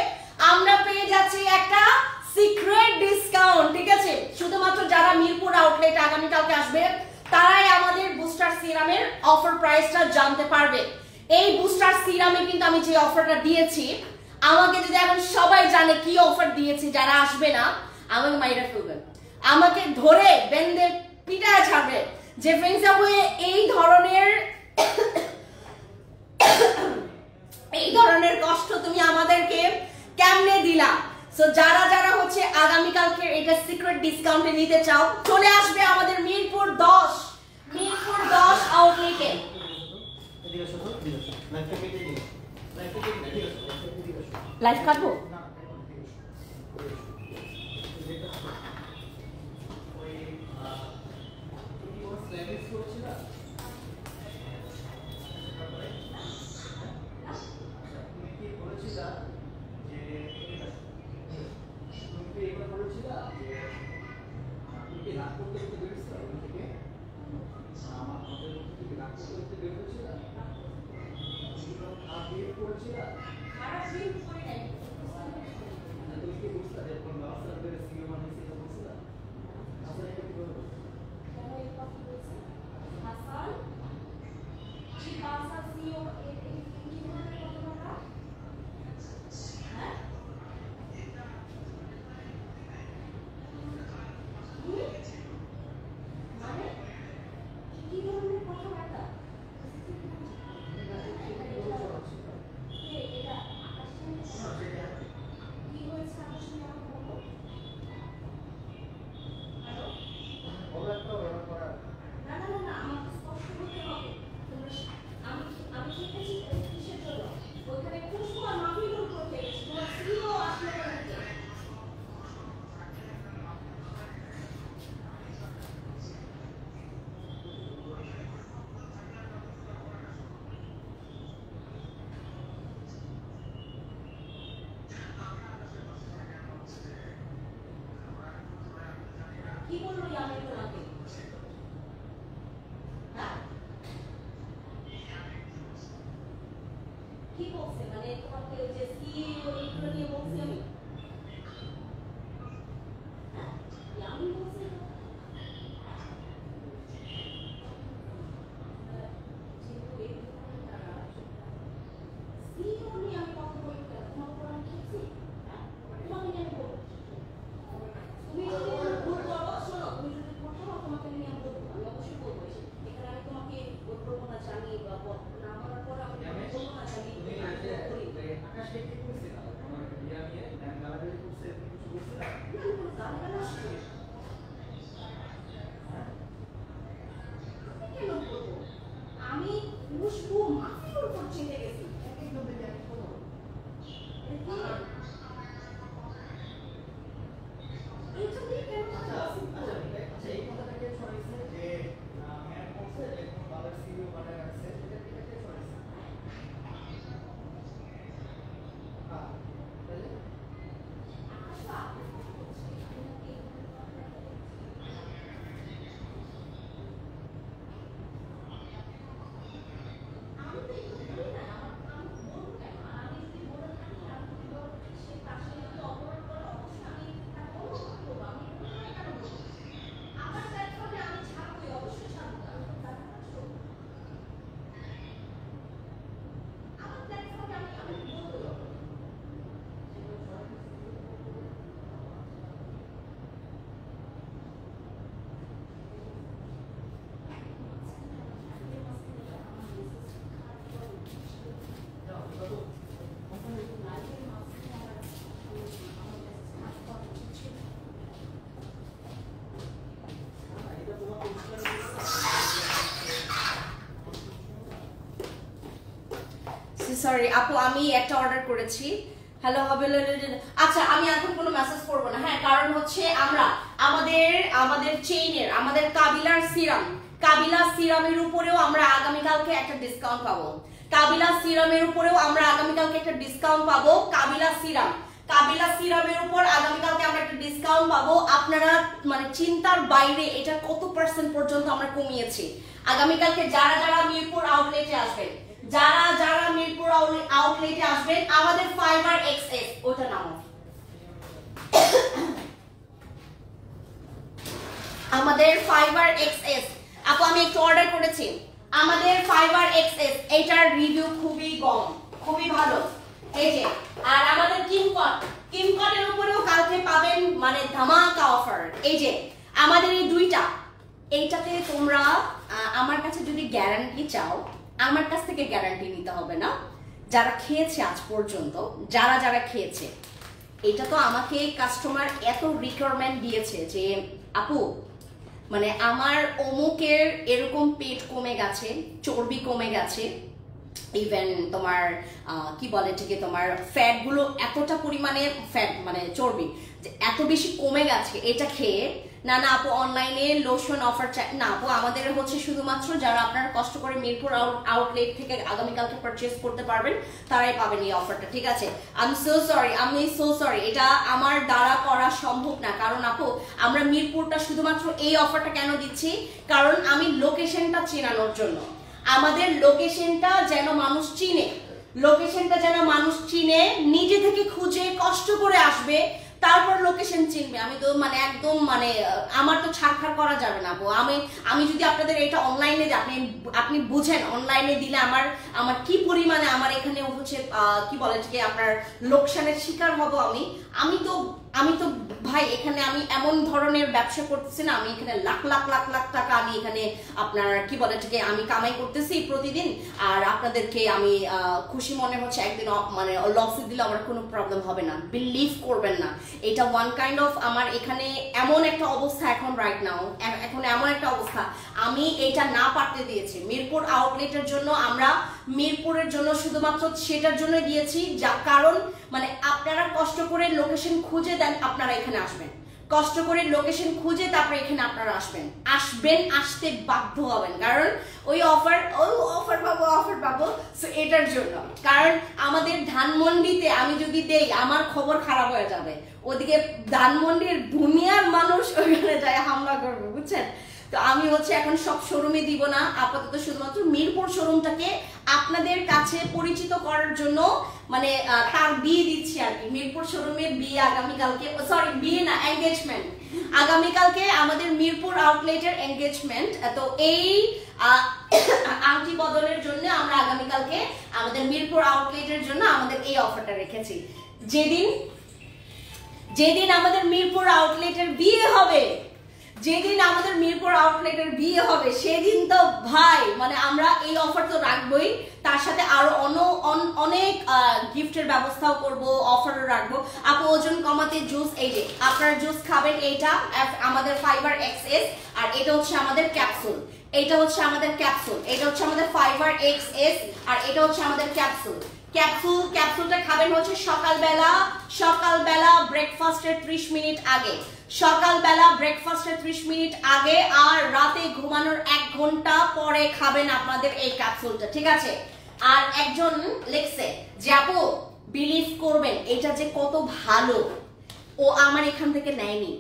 আমরা পেয়ে যাচ্ছি একটা সিক্রেট ডিসকাউন্ট। ঠিক আছে, শুধুমাত্র যারা মিরপুর আউটলেট আগামীকালকে আসবে তারাই আমাদের বুস্টার সিরামের অফার প্রাইসটা জানতে পারবে। এই বুস্টার সিরামে কিন্তু আমি যে অফারটা দিয়েছি, আমাকে যদি এখন সবাই জানে কি অফার দিয়েছি, যারা আসবে না আমাকে মাইরা ফেলবেন, আমাকে ধরে বেঁধে পিটায় ছাড়বে যে ফ্রেন্ডস হয়ে এই ধরনের কষ্ট তুমি আমাদেরকে কেমনে দিলা। সো যারা যারা হচ্ছে আগামীকালকে এটা সিক্রেট ডিসকাউন্টে নিতে চাও, চলে আসবে আমাদের মিরপুর 10 আউটলেটে। লাইভ কাটবো। বলছে মানে তোমাকে ওই যে সিইও এগুলো নিয়ে বলছি আমি আমি বলছি সিইও নিয়ে আমি কথা বলি তোমার উপর আমি খেয়েছি তোমাকে নিয়ে আমি বলবো তুমি যদি ভুল করো শোনো তুমি যদি ভুল করো তোমাকে নিয়ে আমি বলবো আমি অবশ্যই বলবো এখানে আমি তোমাকে বলবো না জানি বা না বলার পর আমি বলবো না জানি আকাশকে কি করছে না আমার বিয়া নিয়ে গালাগালি করছে কিছু করছে না আমি খুশবু মাফির উপর চিনে গেছি এই কথাটাকে ছড়াইছে যে ম্যান করছে এখন বাবার সিইও বানায় রাখছে এটা কে ছড়াইছে তাহলে সরি আপু আমি একটা অর্ডার করেছি হ্যালো হবে আচ্ছা আমি এখন কোনো মেসেজ করব না হ্যাঁ কারণ হচ্ছে আমরা আমাদের চেইনের আমাদের কাবিলা সিরামের উপরেও আমরা আগামীকালকে একটা ডিসকাউন্ট পাবো কাবিলা সিরামের উপরেও আমরা আগামীকালকে একটা ডিসকাউন্ট পাবো কাবিলা সিরামের উপর আগামীকালকে আমরা একটা ডিসকাউন্ট পাবো আপনারা মানে চিন্তার বাইরে এটা কত পার্সেন্ট পর্যন্ত আমরা কমিয়েছি আগামীকালকে যারা মিরপুর আউটলেটে আসবেন যারা মিরপুর আউটলেটে আসবেন আমাদের ফাইবার এক্সএস ওটা নাও আমাদের ফাইবার এক্সএস আপু আমি একটু অর্ডার করেছি আমাদের ফাইবার এক্সএস এটার রিভিউ খুবই ভালো এই যে আর আমাদের কিমকটের উপরেও কালকে পাবেন মানে ধামাকা অফার এই যে আমাদের এই দুইটা এইটাতে তোমরা আমার কাছে যদি গ্যারান্টি চাও আমার কাছ থেকে গ্যারান্টি নিতে হবে না যারা খেয়েছে আজ পর্যন্ত যারা খেয়েছে এটা তো আমাকে কাস্টমার এত রিকোয়ারমেন্ট দিয়েছে যে আপু মানে আমার অমুকের এরকম পেট কমে গেছে চর্বি কমে গেছে ইভেন তোমার কি বলে ঠিক তোমার ফ্যাট গুলো এতটা পরিমাণে ফ্যাট মানে চর্বি এত বেশি কমে গেছে এটা খেয়ে না আপু অনলাইনে লোশন অফার চাই না আপু আমাদের হচ্ছে শুধুমাত্র যারা আপনারা কষ্ট করে মিরপুর আউটলেট থেকে আগামীকালকে পারচেজ করতে পারবেন তারাই পাবেন এই অফারটা ঠিক আছে আমি সো সরি এটা আমার দ্বারা করা সম্ভব না কারণ আপু আমরা মিরপুরটা শুধুমাত্র এই অফারটা কেন দিচ্ছি কারণ আমি লোকেশনটা চেনানোর জন্য আমাদের লোকেশনটা যেন মানুষ চিনে নিজে থেকে খুঁজে কষ্ট করে আসবে তারপর লোকেশন চিনবে আমি তো মানে একদম মানে আমার তো ছাড়খাড় করা যাবে না আপু আমি যদি আপনাদের এটা অনলাইনে আপনি বুঝেন অনলাইনে দিলে আমার কি পরিমাণে আমার এখানে হচ্ছে কি বলে যে আপনার লোকসানের শিকার হব আমি তো ভাই এখানে আমি এমন ধরনের ব্যবসা করতেছি না আমি এখানে লাখ টাকা আমি এখানে আপনার কি বলে যে আমি কামাই করতেছি প্রতিদিন আর আপনাদেরকে আমি খুশি মনে হচ্ছে একদিন মানে লসে দিলে আমার কোনো প্রবলেম হবে না বিলিভ করবেন না এটা ওয়ান কাইন্ড অফ আমার এখানে এমন একটা অবস্থা এখন রাইট নাও এখন এমন একটা অবস্থা আমি এটা না পারতে দিয়েছি মিরপুর আউটলেটের জন্য আমরা মিরপুরের জন্য শুধুমাত্র সেটার জন্য দিয়েছি যা কারণ মানে আপনারা কষ্ট করে লোকেশন খুঁজে দেন আপনারা এখানে আসবেন কষ্ট করে লোকেশন খুঁজে তারপরে এখানে আপনারা আসতে বাধ্য হবেন কারণ ওই অফার পাবো সো এটার জন্য কারণ আমাদের ধানমন্ডিতে আমি যদি দেই আমার খবর খারাপ হয়ে যাবে ওদিকে ধানমন্ডির দুনিয়ার মানুষ ওইখানে যায় হামলা করবে বুঝছেন তো আমি হচ্ছে এখন সব শোরুমে দিব না, আপাতত শুধুমাত্র মিরপুর শোরুমটাকে আপনাদের কাছে পরিচিত করার জন্য মানে তার বিয়ে দিচ্ছি আর কি। মিরপুর শোরুমে বিয়ে আগামীকালকে, সরি বিয়ে না, এনগেজমেন্ট আগামীকালকে আমাদের মিরপুর আউটলেটের এনগেজমেন্ট। তো এই আংটি বদলের জন্য আমরা আগামীকালকে আমাদের মিরপুর আউটলেটের জন্য আমাদের এই অফারটা রেখেছি। যেদিন আমাদের মিরপুর আউটলেটের বিয়ে হবে, যেদিন আমাদের মিরপুর আউটলেটের বিয়ে হবে সেদিন তো ভাই মানে আমরা এই অফার তো রাখবোই, তার সাথে আরো অনেক গিফটের ব্যবস্থাও করব, অফারও রাখবো। আপু ওজন কমাতে জুস, এই যে আপনারা জুস খাবেন, এইটা আমাদের ফাইবার এক্সএস, আর এটা হচ্ছে আমাদের ক্যাপসুল, এটা হচ্ছে আমাদের ক্যাপসুল, এটা হচ্ছে আমাদের ফাইবার এক্সএস, আর এটা হচ্ছে আমাদের ক্যাপসুল। ক্যাপসুলটা খাবেন হচ্ছে সকালবেলা ব্রেকফাস্টের 30 মিনিট আগে, সকালবেলা ব্রেকফাস্টের 30 মিনিট আগে, আর রাতে ঘুমানোর 1 ঘন্টা পরে খাবেন আপনাদের এই ক্যাপসুলটা, ঠিক আছে? আর একজন লিখছে যে আপু বিলিভ করবেন এটা যে কত ভালো, ও আমার এখান থেকে নেয়নি,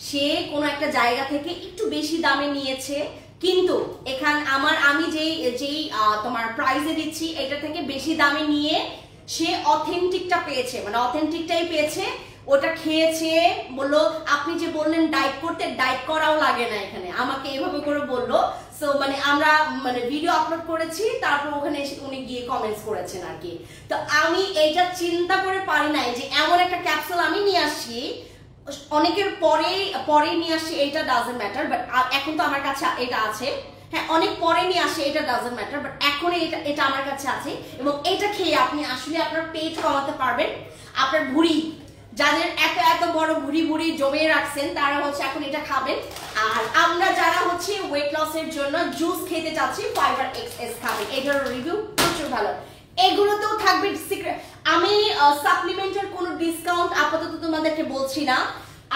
সে কোনো একটা জায়গা থেকে একটু বেশি দামে নিয়েছে, কিন্তু আমি যেই তোমার প্রাইসে দিচ্ছি এটা থেকে বেশি দামে নিয়ে সে অথেন্টিকটা পেয়েছে, মানে অথেন্টিকটাই পেয়েছে। ওটা খেয়েছে, বললো আপনি যে বললেন ডায়েট করতে, ডায়েট করাও লাগে না এখানে, আমাকে এভাবে করে বললো। সো মানে আমরা মানে ভিডিও আপলোড করেছি, তারপর ওখানে এসে উনি গিয়ে কমেন্টস করেছেন আর কি। তো আমি এইটা চিন্তা করে পারি নাই যে এমন একটা ক্যাপসুল আমি নিয়ে আসি, অনেকের পরে নিয়ে আসি, এটা ডাজন্ট ম্যাটার, বাট এখন তো আমার কাছে এটা আছে। হ্যাঁ, অনেক পরে নিয়ে আসে, এটা ডাজন্ট ম্যাটার, বাট এখন এটা আমার কাছে আছে, এবং এটা খেয়ে আপনি আসলে আপনার পেট কমাতে পারবেন। আপনার ভুঁড়ি, যাদের এত বড় ভুঁড়ি জমিয়ে রাখছেন, তারা হচ্ছে এখন এটা খাবেন। আর আমরা যারা হচ্ছে ওয়েট লসের জন্য জুস খেতে চাচ্ছি, ফাইবার এক্সএস খাবেন, এটার রিভিউ প্রচুর ভালো। এগুলোতেও থাকবে সিক্রেট। আমি সাপ্লিমেন্টের কোনো ডিসকাউন্ট আপাতত তোমাদেরকে বলছি না,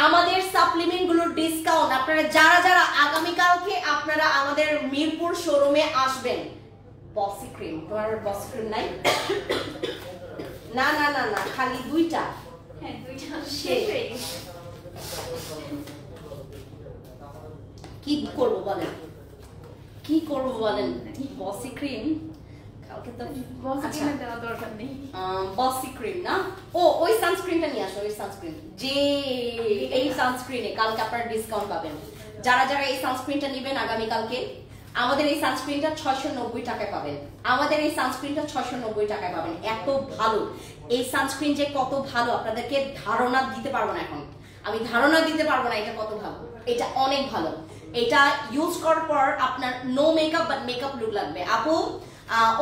আমাদের সাপ্লিমেন্ট গুলোর ডিসকাউন্ট আপনারা যারা আগামীকালকে আপনারা আমাদের মিরপুর শোরুমে আসবেন। বসি ক্রিম, তোমার বসি ক্রিম নাই? না না না না, খালি দুইটা। হ্যাঁ, দুইটা শেষ। কি করব বলেন, কি করব বলেন? বসি ক্রিম কালকে তো বসি দেওয়া দরকার নেই। বসি ক্রিম না, ও ওই সানস্ক্রিনটা নিয়ে আসো, ওই সানস্ক্রিন, যে এই সানস্ক্রিনে কালকে আপনারা ডিসকাউন্ট পাবেন। যারা এই সানস্ক্রিনটা নেবেন আগামীকালকে, আমাদের এই সানস্ক্রিনটা 690 টাকায় পাবেন, আমাদের এই সানস্ক্রিনটা 690 টাকায় পাবেন। এত ভালো এই সানস্ক্রিন যে কত ভালো আপনাদেরকে ধারণা দিতে পারবো না, এখন আমি ধারণা দিতে পারবো না এটা কত ভালো। এটা অনেক ভালো, এটা ইউজ করার পর আপনার no makeup but makeup look লাগবে। আপু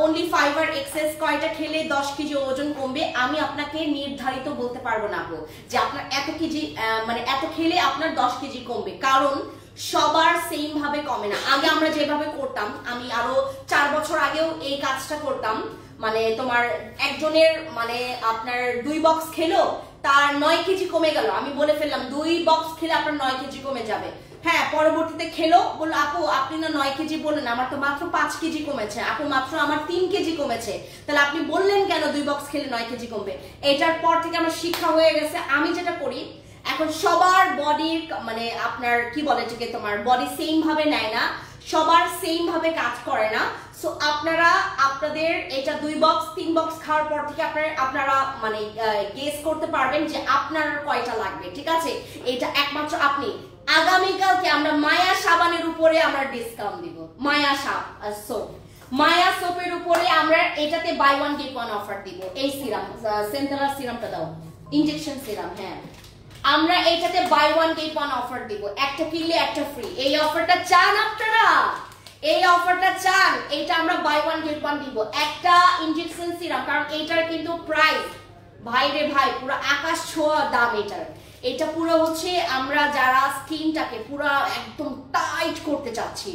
অনলি ফাইবার এক্সেস কয়টা খেলে 10 কেজি ওজন কমবে? আমি আপনাকে নির্ধারিত বলতে পারবো না আপু যে আপনার এত কেজি মানে এত খেলে আপনার 10 কেজি কমবে, কারণ সবার সেম ভাবে কমে না। আগে আমরা যেভাবে করতাম, আমি আরো 4 বছর আগেও এই কাজটা করতাম, মানে তোমার একজনের মানে আপনার 2 বক্স খেলো, তার 9 কেজি কমে গেল, আমি বলে ফেললাম 2 বক্স খেলে আপনার 9 কেজি কমে যাবে। হ্যাঁ, পরবর্তীতে খেলো, বললো আপু আপনি না 9 কেজি বললেন, আমার তো মাত্র 5 কেজি কমেছে। আপু মাত্র আমার 3 কেজি কমেছে, তাহলে আপনি বললেন কেন 2 বক্স খেলে 9 কেজি কমবে? এটার পর থেকে আমার শিক্ষা হয়ে গেছে। আমি যেটা করি এখন, সবার বডির মানে আপনার কি বলে যে তোমার বডি সেম ভাবে নেয় না, সবার সেম ভাবে কাজ করে না। সো আপনারা আপনাদের এটা 2 বক্স 3 বক্স খাওয়ার পর থেকে আপনারা মানে গেস করতে পারবেন যে আপনার কয়টা লাগবে, ঠিক আছে? এটা একমাত্র আপনি। আগামীকালকে আমরা মায়া সাবানের উপরে আমরা ডিসকাউন্ট দিব, মায়া সোপ, মায়া সোপের উপরে আমরা এটাতে বাই 1 গেট 1 অফার দিব। এই সিরাম, সেন্ট্রাল সিরামটা দাও, ইনজেকশন সিরাম, হ্যাঁ আমরা এটাতে বাই 1 গেট 1 অফার দিব, একটা কিনলে একটা ফ্রি। এই অফারটা চান আপনারা? এই অফারটা চান? এটা আমরা বাই 1 গেট 1 দিব, একটা ইনজেকশন সিরাম, কারণ এটার কিন্তু প্রাইস ভাই রে ভাই পুরো আকাশ ছোঁয়া দাম এটার। এটা পুরো হচ্ছে আমরা যারা স্কিনটাকে পুরো একদম টাইট করতে চাচ্ছি,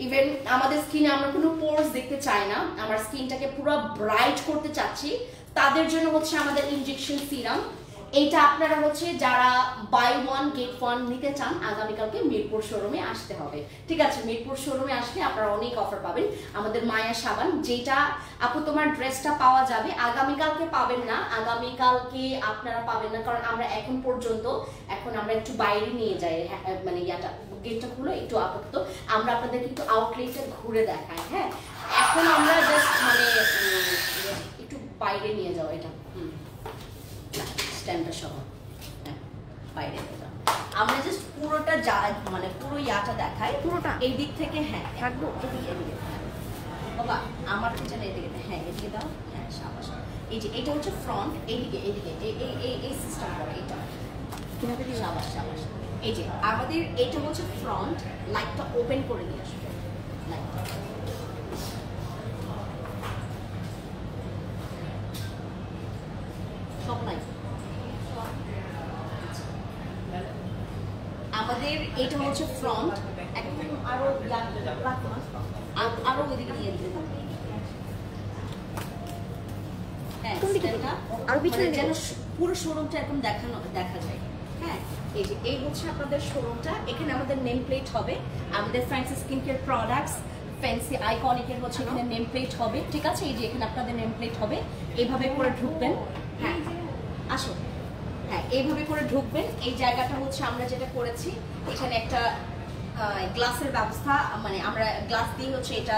ইভেন আমাদের স্কিনে আমরা কোনো পোরস দেখতে চাই না, আমার স্কিনটাকে পুরো ব্রাইট করতে চাচ্ছি, তাদের জন্য হচ্ছে আমাদের ইনজেকশন সিরাম। এটা আপনারা হচ্ছে যারা বাই ওয়ান গেট ওয়ান নিতে চান আগামীকালকে মিরপুর শোরুমে আসতে হবে, ঠিক আছে? মিরপুর শোরুমে আসলে আপনারা অনেক অফার পাবেন। আমাদের মায়া সাবান, যেটা আপু তোমার ড্রেসটা পাওয়া যাবে, আগামীকালকে পাবেন না, আগামীকালকে আপনারা পাবেন না, কারণ আমরা এখন পর্যন্ত আমরা একটু বাইরে নিয়ে যাই, মানে ইয়াটা গেটটা খুলো একটু, আপাতত আমরা আপনাদের কিন্তু আউটলেটটা ঘুরে দেখাই। হ্যাঁ, এখন আমরা জাস্ট মানে একটু বাইরে নিয়ে যাও এটা, স্ট্যান্ডটা সহ, হ্যাঁ বাইরে নিয়ে যাও। আমরা জাস্ট পুরোটা মানে পুরো ইয়াটা দেখাই, পুরোটা এই দিক থেকে। হ্যাঁ থাকবো এদিকে বাবা, আমার পিছনে এদিকে, হ্যাঁ এদিকে দাও, হ্যাঁ সাবাস। এই যে এটা হচ্ছে ফ্রন্ট, এইদিকে এই সিস্টেম করে এটা, সাবাস সাবাস। এই যে আমাদের এটা হচ্ছে ফ্রন্ট, লাইটটা ওপেন করে নিয়ে আসবে, লাইটটা সব লাইট। আমাদের এটা হচ্ছে ফ্রন্ট, একদম আরো আরো ওইদিকে নিয়ে দিতে হবে। হ্যাঁ আরো পিছনে যেন পুরো শোরুমটা এরকম দেখা যায়। হ্যাঁ এই যে এই হচ্ছে আপনাদের শোরুমটা, এখানে আমাদের নেম প্লেট হবে, আমাদের fancy skin care products, fancy আইকনিকের হচ্ছে এখানে নেম প্লেট হবে, ঠিক আছে? এই যে এখানে আপনাদের নেম প্লেট হবে, এইভাবে করে ঢুকবেন। হ্যাঁ আসো, হ্যাঁ এইভাবে করে ঢুকবেন। এই জায়গাটা হচ্ছে আমরা যেটা করেছি, এখানে একটা গ্লাসের ব্যবস্থা, মানে আমরা গ্লাস দিয়ে হচ্ছে এটা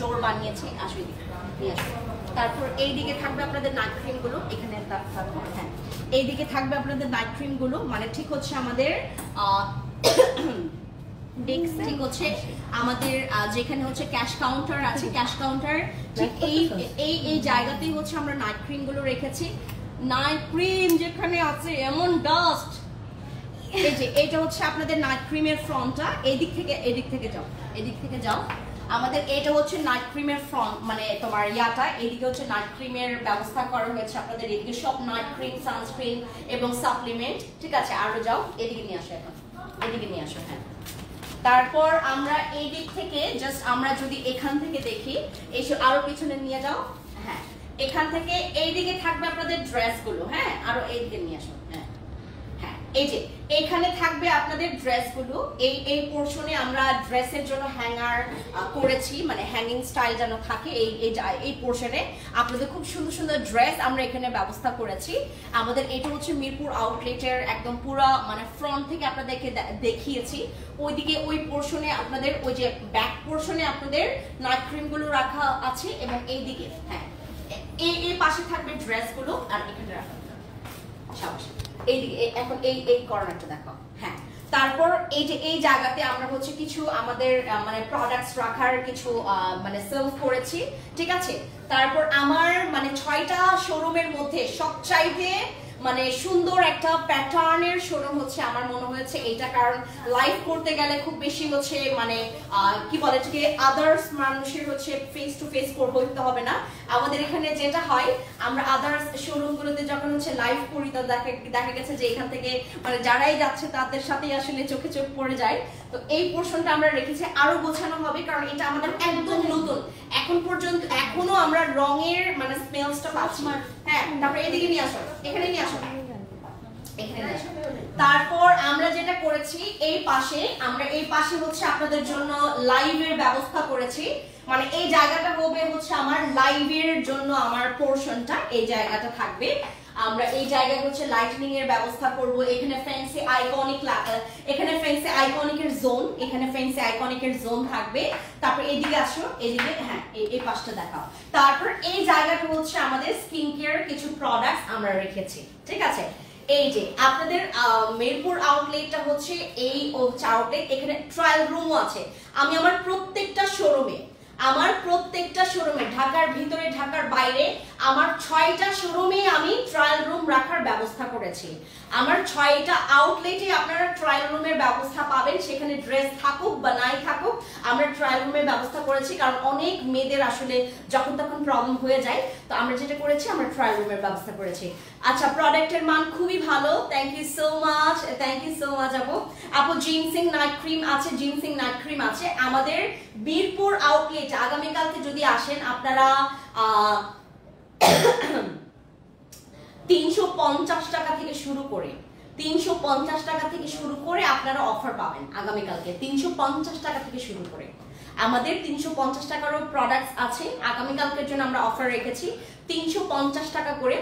ডোর বানিয়েছি। আসো এদিকে নিয়ে আসো। তারপর এইদিকে থাকবে আপনাদের নাইট ক্রিম গুলো, এখানে থাকবে, হ্যাঁ এইদিকে থাকবে আপনাদের নাইট ক্রিম গুলো, মানে ঠিক হচ্ছে আমাদের ঠিক হচ্ছে আমাদের যেখানে হচ্ছে ক্যাশ কাউন্টার আছে, ক্যাশ কাউন্টার ঠিক এই জায়গাতেই হচ্ছে আমরা নাইট ক্রিম গুলো রেখেছি। নাইট ক্রিম যেখানে আছে এমন ডাস্ট, এই যে এটা হচ্ছে আপনাদের নাইট ক্রিমের ফ্রন্টটা, এদিক থেকে যাও। আমাদের এটা হচ্ছে নাইট ক্রিমের ফ্রন্ট, মানে তোমার ইয়াটা, এদিকে হচ্ছে নাইট ক্রিমের ব্যবস্থা করা হয়েছে আপনাদের, এদিকে সব নাইট ক্রিম, সানস্ক্রিন এবং সাপ্লিমেন্ট, ঠিক আছে? আরো যাও, এদিকে নিয়ে আসো, এখন এদিকে নিয়ে আসো। হ্যাঁ তারপর আমরা এই দিক থেকে জাস্ট আমরা যদি এখান থেকে দেখি, এসে আরো পিছনে নিয়ে যাও। হ্যাঁ এখান থেকে এইদিকে থাকবে আপনাদের ড্রেসগুলো, হ্যাঁ আরো এইদিকে নিয়ে আসো। হ্যাঁ হ্যাঁ এই যে এখানে থাকবে আপনাদের ড্রেসগুলো, এই পোরশনে আমরা ড্রেসের জন্য হ্যাঙ্গার করেছি, মানে হ্যাঙ্গিং স্টাইল যেন থাকে। এই পোরশনে আপনাদের খুব সুন্দর সুন্দর ড্রেস আমরা এখানে ব্যবস্থা করেছি। আমাদের এটা হচ্ছে মিরপুর আউটলেটের একদম পুরো মানে ফ্রন্ট থেকে আপনাদেরকে দেখিয়েছি। ওইদিকে ওই পোরশনে আপনাদের ওই যে ব্যাক পোরশনে আপনাদের নাইট ক্রিম গুলো রাখা আছে, এবং এইদিকে হ্যাঁ এই পাশে থাকবে ড্রেসগুলো, আর এখানে রাখা সাবাস। এইদিকে এখন এই কর্নারটা দেখো। হ্যাঁ তারপর এই যে এই জায়গাতে আমরা হচ্ছে কিছু আমাদের মানে প্রোডাক্টস রাখার কিছু মানে সেলফ করেছি, ঠিক আছে? তারপর আমার মানে 6টা শোরুমের মধ্যে সবচাইতে মানে সুন্দর একটা প্যাটার্নের শোরুম হচ্ছে আমার মনে হয়েছে এইটা, কারণ লাইভ করতে গেলে খুব বেশি হচ্ছে মানে কি বলে এটাকে আদার্স মানুষের হচ্ছে ফেস টু ফেস করতে হবে না। আমাদের এখানে যেটা হয়, আমরা আদার্স শোরুমগুলোতে যখন হচ্ছে লাইভ করি তো দেখা গেছে যে এখান থেকে মানে যারাই যাচ্ছে তাদের সাথেই আসলে চোখে চোখ পড়ে যায়। তো এই পোর্শনটা আমরা রেখেছি, আরো গোছানো হবে, কারণ এটা আমাদের একদম নতুন, এখন পর্যন্ত এখনো আমরা রঙের মানে স্মেলসটা পাচ্ছি। হ্যাঁ তারপর এদিকে নিয়ে আসো, এখানে নিয়ে আসো, এখানে নিয়ে আসো। তারপর আমরা যেটা করেছি, এই পাশে হচ্ছে আপনাদের জন্য লাইভের ব্যবস্থা করেছি, মানে এই জায়গাটা হবে হচ্ছে আমার লাইভের জন্য আমার পোরশনটা, এই জায়গাটা থাকবে। আমরা এই জায়গায় হচ্ছে লাইটনিং এর ব্যবস্থা করব। এখানে ফ্যান্সি আইকনিকের জোন থাকবে। তারপর এদিকে আসো, এদিকে হ্যাঁ এই পাশটা দেখাও। তারপর এই জায়গাটা হচ্ছে আমাদের স্কিন কেয়ার কিছু প্রোডাক্টস আমরা রেখেছি, ঠিক আছে? এই যে আপনাদের মিরপুর আউটলেটটা হচ্ছে এই আউটলেট, এখানে ট্রায়াল রুমও আছে। আমি আমার প্রত্যেকটা শোরুমে ঢাকার ভিতরে ঢাকার বাইরে আমার 6টা শোরুমে আমি ট্রায়াল রুম রাখার ব্যবস্থা করেছি। আমার 6টা আউটলেটে আপনারা ট্রায়াল রুমের ব্যবস্থা পাবেন, সেখানে ড্রেস থাকুক বা নাই থাকুক আমরা ট্রায়াল রুমের ব্যবস্থা করেছি, কারণ অনেক মেয়েদের আসলে যখন তখন প্রবলেম হয়ে যায়। তো আমরা যেটা করেছি, আমরা ট্রায়াল রুমের ব্যবস্থা করেছি। আচ্ছা প্রোডাক্টের মান খুবই ভালো, থ্যাংক ইউ সো মাচ আপু। জিনসিং নাইট ক্রিম আছে আমাদের বীরপুর আউটলেট। আগামীকালকে যদি আসেন আপনারা 350 টাকা থেকে শুরু করে 350 টাকা থেকে শুরু করে আপনারা অফার পাবেন আগামীকালকে। 350 টাকা থেকে শুরু করে আমাদের 350 টাকারও প্রোডাক্টস আছে। আগামীকালকের জন্য আমরা অফার রেখেছি 350 টাকা করে।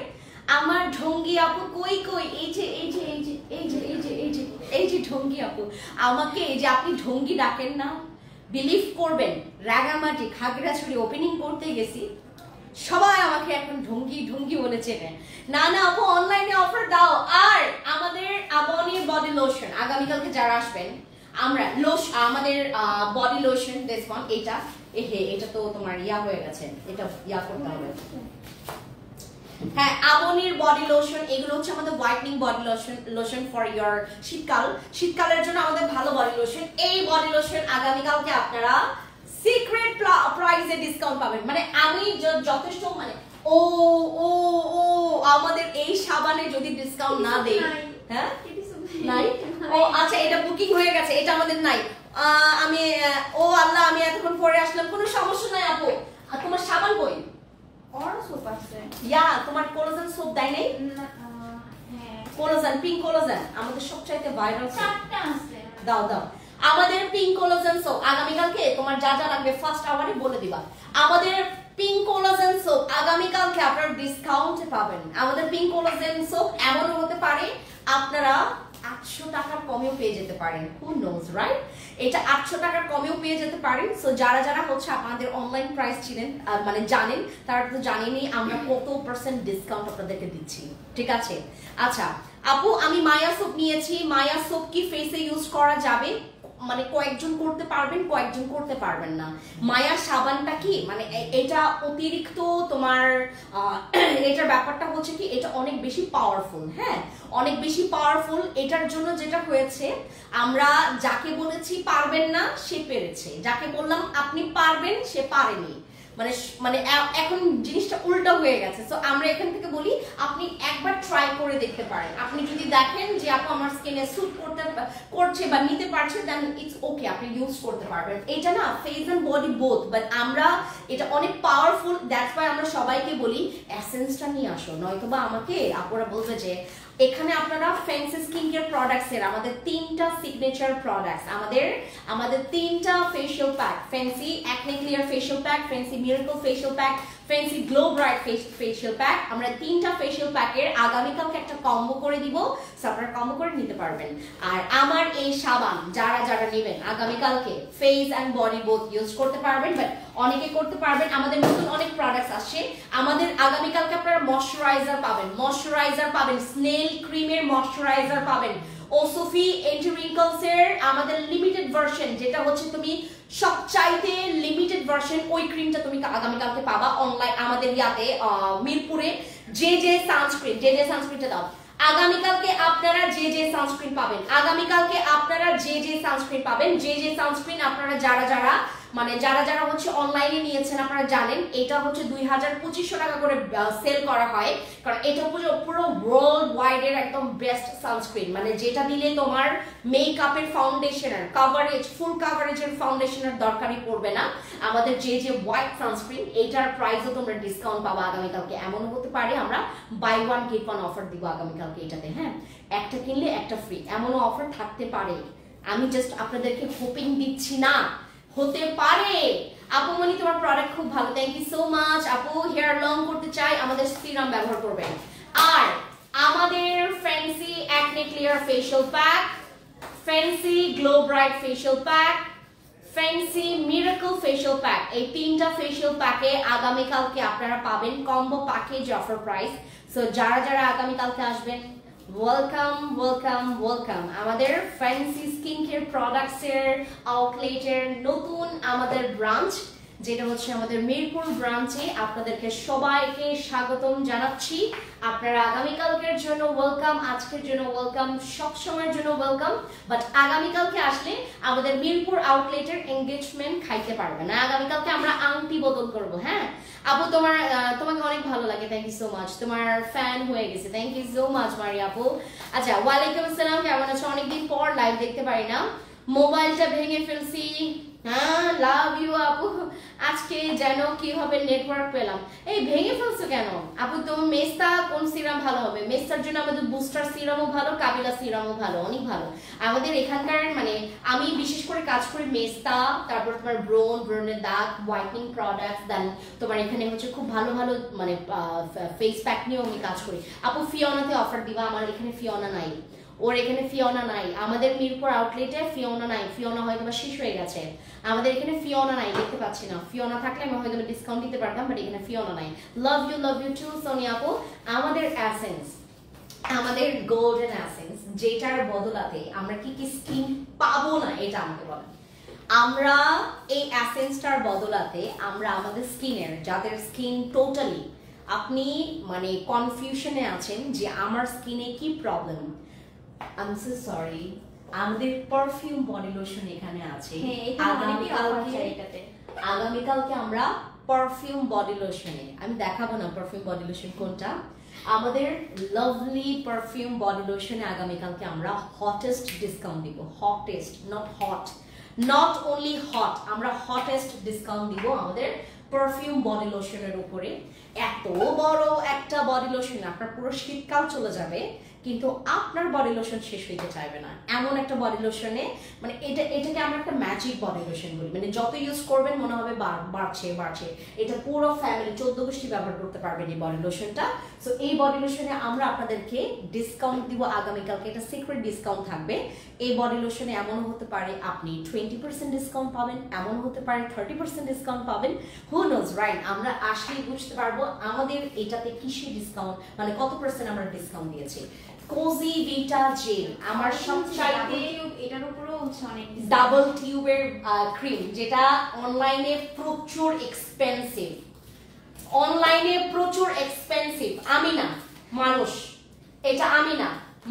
আমার ঢঙ্গি আপু কই কই, এই যে এই যে এই যে এই যে এই যে এই যে এই যে ঢঙ্গি আপু, আমাকে এই যে আপনি ঢঙ্গি ডাকেন না, বিলিভ করবেন রাগামাটি খাগড়াছড়ি ওপেনিং করতে গেছি, সবাই আমাকে এখন ঢঙ্গি ঢঙ্গি বলে চেনে। না না আপু অনলাইনে অফার দাও। আর আমাদের আবনির বডি লোশন আগামীকালকে যারা আসবেন, আমরা আমাদের বডি লোশন দিস ওয়ান, এটা এটা তো তোমার ইয়া হয়ে গেছে, এটা ইয়া করতে হবে। হ্যাঁ আবনির বডি লোশন, এগুলো হচ্ছে আমাদের whitening body lotion for your শীতকালের জন্য আমাদের ভালো বডি লোশন। এই বডি লোশন আগামীকালকে আপনারা সিক্রেট প্রাইসে ডিসকাউন্ট পাবেন। মানে আমি যথেষ্ট মানে ও ও ও আমাদের এই সাবানে যদি ডিসকাউন্ট না দেই, হ্যাঁ নাই, ও আচ্ছা এটা বুকিং হয়ে গেছে, এটা আমাদের নাই। আমি ও আল্লাহ, আমি এতক্ষণ পরে আসলাম, কোনো সমস্যা নাই আপু। আর তোমার সাবান কই? সোপ আছে। ইয়া তোমার কোলাজেন সোপ দেয় নাই? হ্যাঁ কোলাজেন, পিঙ্ক কোলাজেন আমাদের সবচাইতে ভাইরাল। 4টা আছে। দাও দাও আমাদের পিঙ্ক কোলাজেন সোপ আগামীকালকে তোমার যা যা লাগবে ফার্স্ট আওয়ারে বলে দিবা। আমাদের পিঙ্ক কোলাজেন সোপ আগামীকালকে আপনারা ডিসকাউন্টে পাবেন। আমাদের পিঙ্ক কোলাজেন সোপ এমনও হতে পারে আপনারা 800 টাকার কমেও পেয়ে যেতে পারেন, হু নোজ রাইট? এটা 800 টাকার কমেও পেয়ে যেতে পারেন। সো যারা যারা হচ্ছে আমাদের অনলাইন প্রাইস ছিলেন মানে জানেন, তারা তো জানেনই আমরা কত % ডিসকাউন্ট আপনাদেরকে দিচ্ছি, ঠিক আছে? আচ্ছা আপু আমি মায়া সোপ নিয়েছি। মায়া সোপ কি ফেসে ইউজ করা যাবে? মানে কয়েকজন করতে পারবেন, কয়েকজন করতে পারবেন না। মায়া সাবানটা কি মানে এটা অতিরিক্ত তোমার এটার ব্যাপারটা হচ্ছে কি এটা অনেক বেশি পাওয়ারফুল, হ্যাঁ অনেক বেশি পাওয়ারফুল। এটার জন্য যেটা হয়েছে আমরা যাকে বলেছি পারবেন না সে পেরেছে, যাকে বললাম আপনি পারবেন সে পারেনি। মানে মানে এখন জিনিসটা উল্টো হয়ে গেছে। সো আমরা এখান থেকে বলি আপনি একবার ট্রাই করে দেখতে পারেন। আপনি যদি দেখেন যে আপু আমার স্কিনে স্যুট করছে বা নিতে পারছে, দেন ইটস ওকে, আপনি ইউজ করতে পারবেন। এটা না face and body both, but আমরা এটা অনেক পাওয়ারফুল, দ্যাটস ওয়াই আমরা সবাইকে বলি এসেন্সটা নিয়ে আসো, নয়তোবা আমাকে আপুরা বলবে যে এখানে আপনারা ফ্যান্সি স্কিন কেয়ার প্রোডাক্টস এর আমাদের 3টা সিগনেচার প্রোডাক্টস, আমাদের 3টা facial pack, fancy acne clear facial pack, fancy miracle facial pack, fancy glow bright facial pack, আমরা 3টা ফেশিয়াল প্যাকের আগামীকালকে একটা কম্বো করে দিব, সো আপনারা কম্বো করে নিতে পারবেন। আর আমার এই সাবান যারা যারা নেবেন আগামীকালকে face and body both use করতে পারবেন, বাট অনেকে করতে পারবেন। আমাদের নতুন অনেক প্রোডাক্টস আসছে। আমাদের আগামীকালকে আপনারা ময়শ্চারাইজার পাবেন, স্নেল ক্রিমের ময়শ্চারাইজার পাবেন, ওসোফি এন্টি রিঙ্কলস এর আমাদের লিমিটেড ভার্সন, যেটা হচ্ছে তুমি সবচাইতে লিমিটেড ভার্সন, ওই ক্রিমটা তুমি আগামীকালকে পাবা অনলাইন আমাদের ইয়াতে মিরপুরে। যে সানস্ক্রিনটা দাও আগামীকালকে আপনারা যে সানস্ক্রিন পাবেন, সানস্ক্রিন আপনারা যারা যারা হচ্ছে অনলাইনে নিয়েছেন আপনারা জানেন এটা হচ্ছে 2500 টাকা করে সেল করা হয়, কারণ এটা পুরো ওয়ার্ল্ড ওয়াইড এর একদম বেস্ট সানস্ক্রিন, মানে যেটা দিলে তোমার মেকআপের ফাউন্ডেশনের কভারেজ, ফুল কভারেজের ফাউন্ডেশনের দরকারই পড়বে না। আমাদের যে হোয়াইট সানস্ক্রিন এটার প্রাইসও তোমরা ডিসকাউন্ট পাবা আগামীকালকে। এমন হতে পারে আমরা buy one get one offer দিব আগামীকালকে এটাতে, হ্যাঁ একটা কিনলে একটা ফ্রি, এমনও অফার থাকতে পারে। আমি জাস্ট আপনাদেরকে হোপিং দিচ্ছি না, হতে পারে। আপু মনি তোমার প্রোডাক্ট খুব ভালো, থ্যাংক ইউ সো মাচ আপু। হেয়ার লং করতে চাই আমাদের সিরাম ব্যবহার করবেন। আর আমাদের fancy acne clear facial pack, fancy glow bright facial pack, fancy miracle facial pack, এই 3টা ফেশিয়াল প্যাকে আগামীকালকে আপনারা পাবেন combo package offer price. So যারা যারা আগামীকালকে আসবেন ওয়েলকাম। আমাদের ফ্যান্সি স্কিন কেয়ার প্রোডাক্টস এর আউটলেটের নতুন আমাদের ব্রাঞ্চ, যেটা হচ্ছে আমাদের মিরপুর ব্রাঞ্চে, আপনাদেরকে সবাইকে স্বাগতম জানাচ্ছি। আপনারা আগামীকালকের জন্য ওয়েলকাম, আজকের জন্য ওয়েলকাম, সব সময়ের জন্য ওয়েলকাম। বাট আগামীকালকে আসলে আমাদের মিরপুর আউটলেটের এনগেজমেন্ট খাইতে পারবে না। আগামীকালকে আমরা আংটি বদল করব। হ্যাঁ আপু তোমাকে অনেক ভালো লাগে, থ্যাংক ইউ সো মাচ, তোমার ফ্যান হয়ে গেছে, থ্যাংক ইউ সো মাচ মারি আপু। আচ্ছা ওয়ালাইকুম আসসালাম, কেমন আছো? অনেকদিন পর লাইভ দেখতে পারি না, মোবাইলটা ভেঙে ফেলছি, হ্যাঁ লাভ ইউ আপু। আজকে যেন কিভাবে নেটওয়ার্ক পেলাম, এই ভেঙে ফেলছো কেন আপু? তো মেস্তা কোন সিরাম ভালো হবে? মেস্তার জন্য আমাদের বুস্টার সিরামও ভালো, কাবিলা সিরামও ভালো, অনেক ভালো। আমাদের এখানকার মানে আমি বিশেষ করে কাজ করি মেস্তা, তারপর তোমার ব্রণের দাগ হোয়াইটনিং প্রোডাক্টস, দেন তোমার এখানে হচ্ছে খুব ভালো ভালো মানে ফেস প্যাক নিয়েও আমি কাজ করি। আপু ফিওনাতে অফার দিবা? আমার এখানে ফিওনা নাই, ওর এখানে ফিওনা নাই, আমাদের মিরপুর আউটলেটে ফিওনা নাই, ফিওনা হয়তো বা শেষ হয়ে গেছে, আমাদের এখানে ফিওনা নাই, দেখতে পাচ্ছি না। ফিওনা থাকলে আমি হয়তো ডিসকাউন্ট দিতে পারতাম, বাট এখানে ফিওনা নাই। লাভ ইউ টু সোনিয়া আপু। আমাদের এসেন্স, আমাদের গোল্ডেন এসেন্স, যেটার বদলাতে আমরা কি কি স্কিন পাবো না এটা আমাকে বলেন। আমরা এই এসেন্সটার বদলাতে আমরা আমাদের স্কিনের, যাদের স্কিন টোটালি আপনি মানে কনফিউশনে আছেন যে আমার স্কিনে কি problem, I am so sorry, আমাদের পারফিউম বডি লোশন এখানে আছে। আগামীকালকে আমরা পারফিউম বডি লোশনে, আমি দেখাবো না পারফিউম বডি লোশন কোনটা, আমাদের লাভলি পারফিউম বডি লোশনে আগামীকালকে আমরা হটেস্ট ডিসকাউন্ট দিব। Hottest, not hot, not only hot, আমরা হটেস্ট ডিসকাউন্ট দিব আমাদের পারফিউম বডি লোশনের উপরে। এত বড় একটা বডি লোশন, আপনার পুরো শীতকাল চলে যাবে কিন্তু আপনার বডি লোশন শেষ হইতে চাইবে না, এমন একটা বডি লোশনে মানে এটাকে আমরা একটা ম্যাজিক বডি লোশন বলি, মানে যত ইউজ করবেন মনে হবে বাড়ছে। এটা পুরো ফ্যামিলি 14 গোষ্ঠী ব্যবহার করতে পারবেন এই বডি লোশনটা। সো এই বডি লোশনে আমরা আপনাদেরকে ডিসকাউন্ট দিব আগামীকালকে, এটা সিক্রেট ডিসকাউন্ট থাকবে। এই বডি লোশনে এমন হতে পারে আপনি 20% ডিসকাউন্ট পাবেন, এমন হতে পারে 30% ডিসকাউন্ট পাবেন, হু নোজ, রাইট? আমরা আসলেই বুঝতে পারবো আমাদের এটাতে কিসের ডিসকাউন্ট, মানে কত পার্সেন্ট আমরা ডিসকাউন্ট দিয়েছি। কোজি ভিটা জেল, আমার সবচাইতে এটার উপরেও হচ্ছে অনেক ডাবল টিউবের ক্রিম, যেটা অনলাইনে প্রচুর এক্সপেন্সিভ, অনলাইনে প্রচুর এক্সপেন্সিভ। আমি না মানুষ, এটা আমি না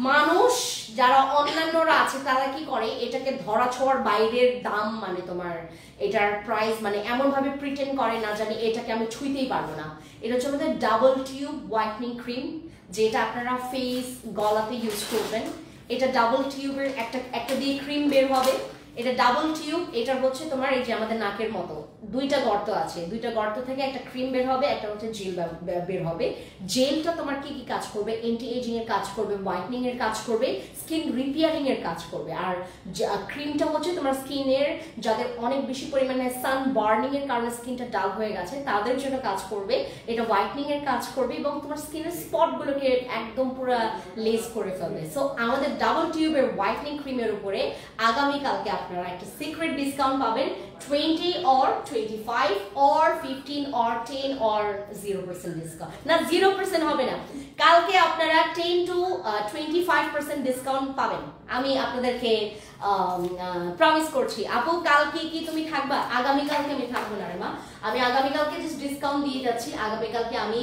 মানুষ যারা অন্যান্যরা আছে তারা কি করে, এটাকে ধরা ছোঁয়ার বাইরের দাম, মানে তোমার এটার প্রাইস মানে এমন ভাবে প্রিটেন্ড করে না জানি এটাকে আমি ছুঁইতেই পারবো না। এটা হচ্ছে আমাদের ডাবল টিউব হোয়াইটনিং ক্রিম, যেটা আপনারা ফেস গলাতে ইউজ করবেন। এটা ডাবল টিউবের একটা দিয়ে ক্রিম বের হবে, এটা ডাবল টিউব, এটা হচ্ছে তোমার এই যে আমাদের নাকের মতো দুইটা গর্ত আছে, দুইটা গর্ত থেকে একটা ক্রিম বের হবে, একটা হচ্ছে জেল বের হবে। জেলটা তোমার কি কি কাজ করবে, অ্যান্টি এজিং এর কাজ করবে, হোয়াইটনিং এর কাজ করবে, স্কিন রিপেয়ারিং এর কাজ করবে। আর ক্রিমটা হচ্ছে তোমার স্কিনের যাদের অনেক বেশি পরিমাণে সান বার্নিং এর কারণে স্কিনটা ডাল হয়ে গেছে তাদের জন্য কাজ করবে, এটা হোয়াইটনিং এর কাজ করবে এবং তোমার স্কিনের স্পট গুলোকে একদম পুরো লেস করে ফেলবে। সো আমাদের ডাবল টিউবের হোয়াইটনিং ক্রিমের উপরে আগামীকালকে আপনারা একটা সিক্রেট ডিসকাউন্ট পাবেন, 20 or 25 or 15 or 10 or 0% discount, না 0% হবে না, কালকে আপনারা 10 to 25% ডিসকাউন্ট পাবেন। আমি আপনাদেরকে প্রমিস করছি। আপু কালকে কি তুমি থাকবা? আগামীকালকে আমি থাকবো না রে মা, আমি আগামীকালকে জাস্ট ডিসকাউন্ট দিয়ে যাচ্ছি। আগামীকালকে আমি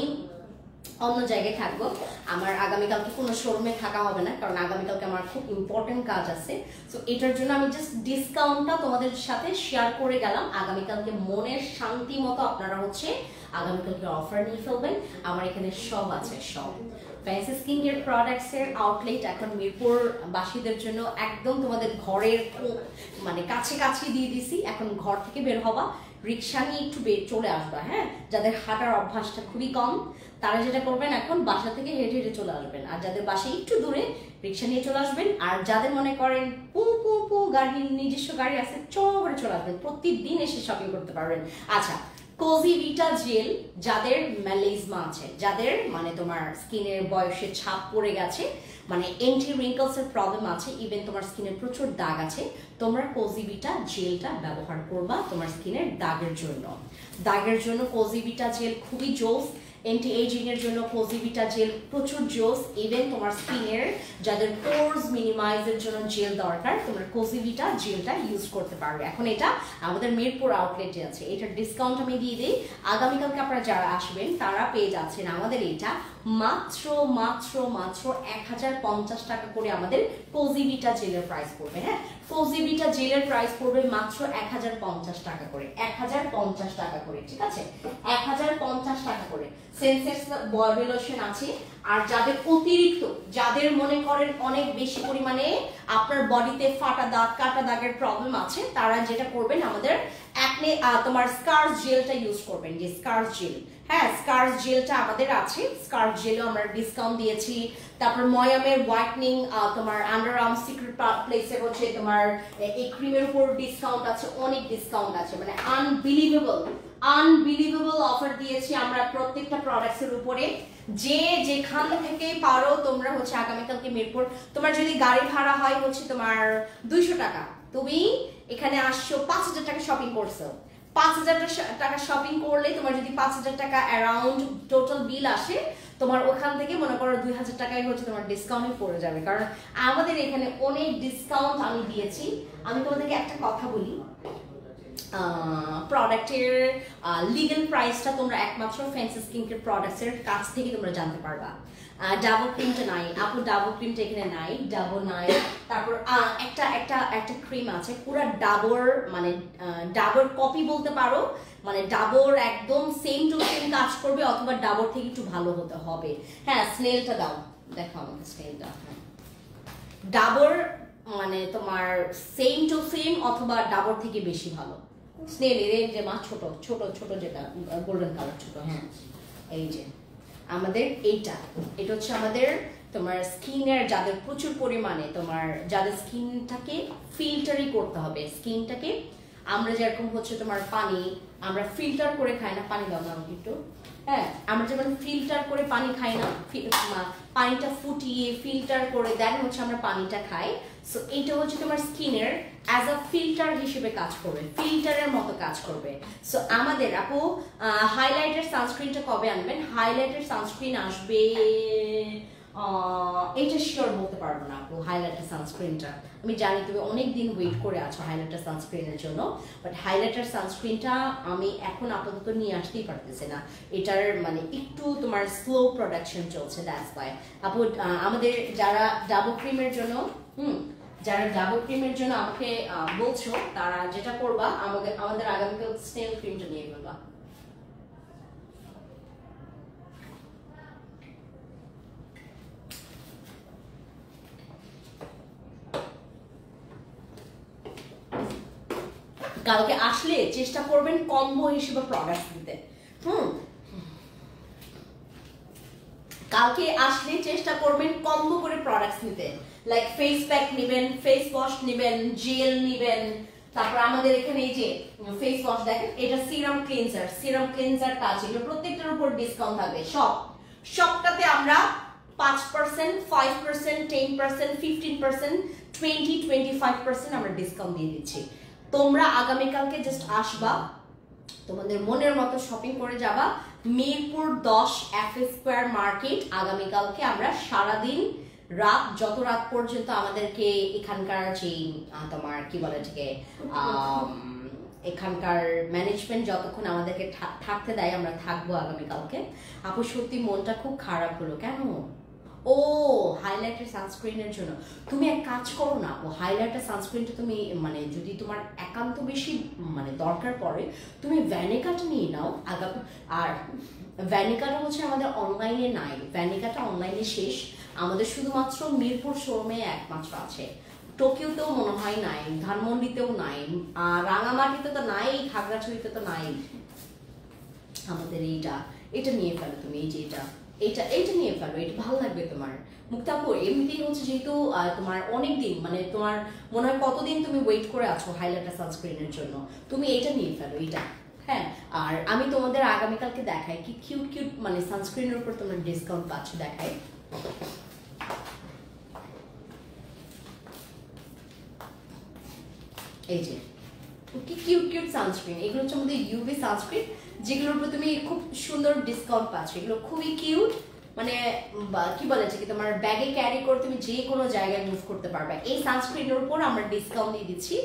অন্য জায়গায় থাকবো, আমার আগামীকালকে কোনো শোরুমে থাকা হবে না, কারণ আগামীকালকে আমার খুব ইম্পর্টেন্ট কাজ আছে। সো এটার জন্য আমি জাস্ট ডিসকাউন্টটা তোমাদের সাথে শেয়ার করে গেলাম। আগামীকালকে মনের শান্তি মতো আপনারা হচ্ছে আগামীকালকে অফার নিয়ে ফেলবেন। আমার এখানে সব আছে, সব ফ্যান্সি স্কিন কেয়ার প্রোডাক্টস এর আউটলেট এখন মিরপুর বাসীদের জন্য একদম তোমাদের ঘরের মানে কাছে দিয়ে দিছি। এখন ঘর থেকে বের হবা, রিক্সা নিয়ে একটু চলে আসবা, হ্যাঁ? যাদের হাঁটার অভ্যাসটা খুবই কম তারা যেটা করবেন এখন বাসা থেকে হেঁটে চলে আসবেন, আর যাদের বাসা একটু দূরে রিক্সা নিয়ে চলে আসবেন, আর যাদের মনে করেন গাড়ি নিজস্ব গাড়ি আছে করে চলে আসবেন, প্রতিদিন এসে শপিং করতে পারবেন। আচ্ছা, কোজি ভিটা জেল, যাদের ম্যালেজমা আছে, যাদের মানে তোমার স্কিনের বয়সে ছাপ পড়ে গেছে, মানে এন্টি রিঙ্কলস এর প্রবলেম আছে, ইভেন তোমার স্কিনে প্রচুর দাগ আছে, তোমরা কোজি ভিটা জেলটা ব্যবহার করবা তোমার স্কিনের দাগের জন্য। দাগের জন্য কোজি ভিটা জেল খুবই জোস, অ্যান্টি এজিং এর জন্য কোজি ভিটা জেল প্রচুর জোস, ইভেন তোমার স্কিনের যাদের পোরস মিনিমাইজের জন্য জেল দরকার তোমরা কোজি ভিটা জেলটা ইউজ করতে পারবে। এখন এটা আমাদের মিরপুর আউটলেটে আছে, এটার ডিসকাউন্ট আমি দিয়ে দিই। আগামীকালকে আপনারা যারা আসবেন তারা পেয়ে যাচ্ছেন আমাদের এটা মাত্র মাত্র মাত্র 1050 টাকা করে আমাদের পজিভিটা জেলের প্রাইস পড়বে। হ্যাঁ, পজিভিটা জেলের প্রাইস পড়বে মাত্র 1050 টাকা করে, 1050 টাকা করে, ঠিক আছে, 1050 টাকা করে। সেন্সেক্স বডি লোশন আছে। আর যাদের অতিরিক্ত, যাদের মনে করেন অনেক বেশি পরিমাণে আপনার বডিতে ফাটা দাগ কাটা দাগের প্রবলেম আছে, তারা যেটা করবেন আমাদের অ্যাকনে তোমার স্কার্স জেলটা ইউজ করবেন, যে স্কার্স জেল। হ্যাঁ, স্কার্স জেলটা আমাদের আছে, স্কার্স জেলও আমরা ডিসকাউন্ট দিয়েছি। তারপর ময়ামের হোয়াইটনিং তোমার আন্ডারআর্ম সিক্রেট প্লেসের হচ্ছে তোমার এই ক্রিমের উপর ডিসকাউন্ট আছে, অনেক ডিসকাউন্ট আছে, মানে আনবিলিভেবল অফার দিয়েছি আমরা প্রত্যেকটা প্রোডাক্টসের উপরে। যে যেখান থেকে পারো তোমরা হচ্ছে আগামীকালকে মিরপুর, তোমার যদি গাড়ি ভাড়া হয় হচ্ছে তোমার 200 টাকা, তুমি এখানে আসছো 5000 টাকা শপিং করছো, 5000 টাকা শপিং করলে তোমার যদি 5000 টাকা অ্যারাউন্ড টোটাল বিল আসে, তোমার ওখান থেকে মনে করো 2000 টাকাই হচ্ছে তোমার ডিসকাউন্টে পড়ে যাবে। কারণ আমাদের এখানে অনেক ডিসকাউন্ট আমি দিয়েছি। আমি তোমাদেরকে একটা কথা বলি, প্রোডাক্টের লিগ্যাল প্রাইসটা তোমরা একমাত্র ফ্যান্সি স্কিনকেয়ার প্রোডাক্টসের কাছ থেকে তোমরা জানতে পারবা। ডাবল ক্রিমটা নাই আপু, ডাবল ক্রিমটা এখানে নাই, ডাবল নাই। তারপর একটা একটা একটা ক্রিম আছে পুরো ডাবর, মানে ডাবর কপি বলতে পারো, মানে ডাবর একদম সেম টু সেম কাজ করবে, অথবা ডাবর থেকে একটু ভালো হতে হবে। হ্যাঁ, স্নেলটা দাও, দেখো আমাকে স্নেলটা। হ্যাঁ, ডাবর মানে তোমার সেম টু সেম অথবা ডাবর থেকে বেশি ভালো। স্নেল এর যে মা ছোট ছোট ছোট যেটা গোল্ডেন কালার ছোট। হ্যাঁ, এই যে আমাদের এটা হচ্ছে আমাদের তোমার স্কিনের যাদের প্রচুর পরিমাণে তোমার যাদের স্কিনটাকে ফিল্টারই করতে হবে, স্কিনটাকে আমরা যেরকম হচ্ছে তোমার পানি আমরা ফিল্টার করে খাই না, পানি দাও না একটু। হ্যাঁ, আমরা যেমন ফিল্টার করে পানি খাই না, পানিটা ফুটিয়ে ফিল্টার করে দেন হচ্ছে আমরা পানিটা খাই। সো এটা হচ্ছে তোমার স্কিনের অ্যাজ আ ফিল্টার হিসেবে কাজ করবে, ফিল্টারের মতো কাজ করবে। সো আমাদের আপু হাইলাইটার সানস্ক্রিনটা কবে আনবেন? হাইলাইটার সানস্ক্রিন আসবে এটা শিওর বলতে পারবো না আপু। হাইলাইটার সানস্ক্রিনটা আমি জানি তুমি অনেক দিন ওয়েট করে আছো হাইলাইটার সানস্ক্রিনের জন্য, বাট হাইলাইটার সানস্ক্রিনটা আমি এখন আপাতত নিয়ে আসতেই পারতেছি না, এটার মানে একটু তোমার স্লো প্রোডাকশন চলছে, দ্যাটস ওয়াই আপু। আমাদের যারা ডাবল ক্রিমের জন্য যারা ডাবল ক্রিমের জন্য আমাকে বলছো, তারা যেটা করবা আমাদের আগামীকাল স্নেল ক্রিমটা নিয়ে ফেলবা। কালকে আসলে চেষ্টা করবেন কম্বো হিসেবে প্রোডাক্ট দিতে। কালকে আসলে চেষ্টা করবেন কম্বো করে প্রোডাক্টস নিতে, লাইক ফেস প্যাক নেবেন, ফেস ওয়াশ নেবেন, জেল নেবেন। তারপর আমাদের এখানে এই যে ফেস ওয়াশ দেখেন, এটা সিরাম ক্লিনজারটা আছে, এগুলো প্রত্যেকটার উপর ডিসকাউন্ট থাকবে। সবটাতে আমরা 5%, 5%, 10%, 15%, 20-25% আমরা ডিসকাউন্ট দিয়ে দিচ্ছি। তোমরা আগামীকালকে জাস্ট আসবা, তোমাদের মনের মতো শপিং করে যাবা। Mirpur 10 FA square market. আগামীকালকে আমরা সারাদিন রাত, যত রাত পর্যন্ত আমাদেরকে এখানকার যে তোমার কি বলে এটাকে এখানকার ম্যানেজমেন্ট যতক্ষণ আমাদেরকে থাকতে দেয় আমরা থাকবো আগামীকালকে। আপু সত্যি মনটা খুব খারাপ হলো, কেন? ও হাইলাইটার সানস্ক্রিনের জন্য। তুমি এক কাজ করো না, ও হাইলাইটার সানস্ক্রিনটা তুমি মানে যদি তোমার একান্ত বেশি মানে দরকার পড়ে, তুমি ভ্যানিকাটা নিয়ে নাও। আর ভ্যানিকাটা হচ্ছে আমাদের অনলাইনে নাই, ভ্যানিকাটা অনলাইনে শেষ, আমাদের শুধুমাত্র মিরপুর শোরুমে একমাত্র আছে। টোকিওতেও মনে হয় নাই, ধানমন্ডিতেও নাই, রাঙামাটিতে তো নাই, খাগড়াছড়িতে তো নাই। আমাদের এটা নিয়ে ফেলো তুমি, এই যে এটা নিয়ে ফেলো, এটা ভালো লাগবে তোমার। মুক্তাপু এমনিতেই হচ্ছে যেহেতু তোমার অনেক দিন মানে তোমার মনে হয় কতদিন তুমি ওয়েট করে আছো হাইলাইটার সানস্ক্রিনের জন্য, তুমি এটা নিয়ে ফেলো এটা। হ্যাঁ, আর আমি তোমাদের আগামীকালকে দেখাই কি কিউট মানে সানস্ক্রিনের উপর তোমরা ডিসকাউন্ট পাচ্ছ, দেখাই। এই যে কি কিউট সানস্ক্রিন, এগুলো হচ্ছে আমাদের ইউভি সানস্ক্রিন, যেগুলোর উপর তুমি খুব সুন্দর ডিসকাউন্ট পাচ্ছ। এগুলো খুবই কিউট, মানে কি বলে যে কি তোমার ব্যাগে ক্যারি করে তুমি যে কোনো জায়গায় মুভ করতে পারবে। এই সানস্ক্রিনের উপর আমরা ডিসকাউন্ট দিয়ে দিচ্ছি।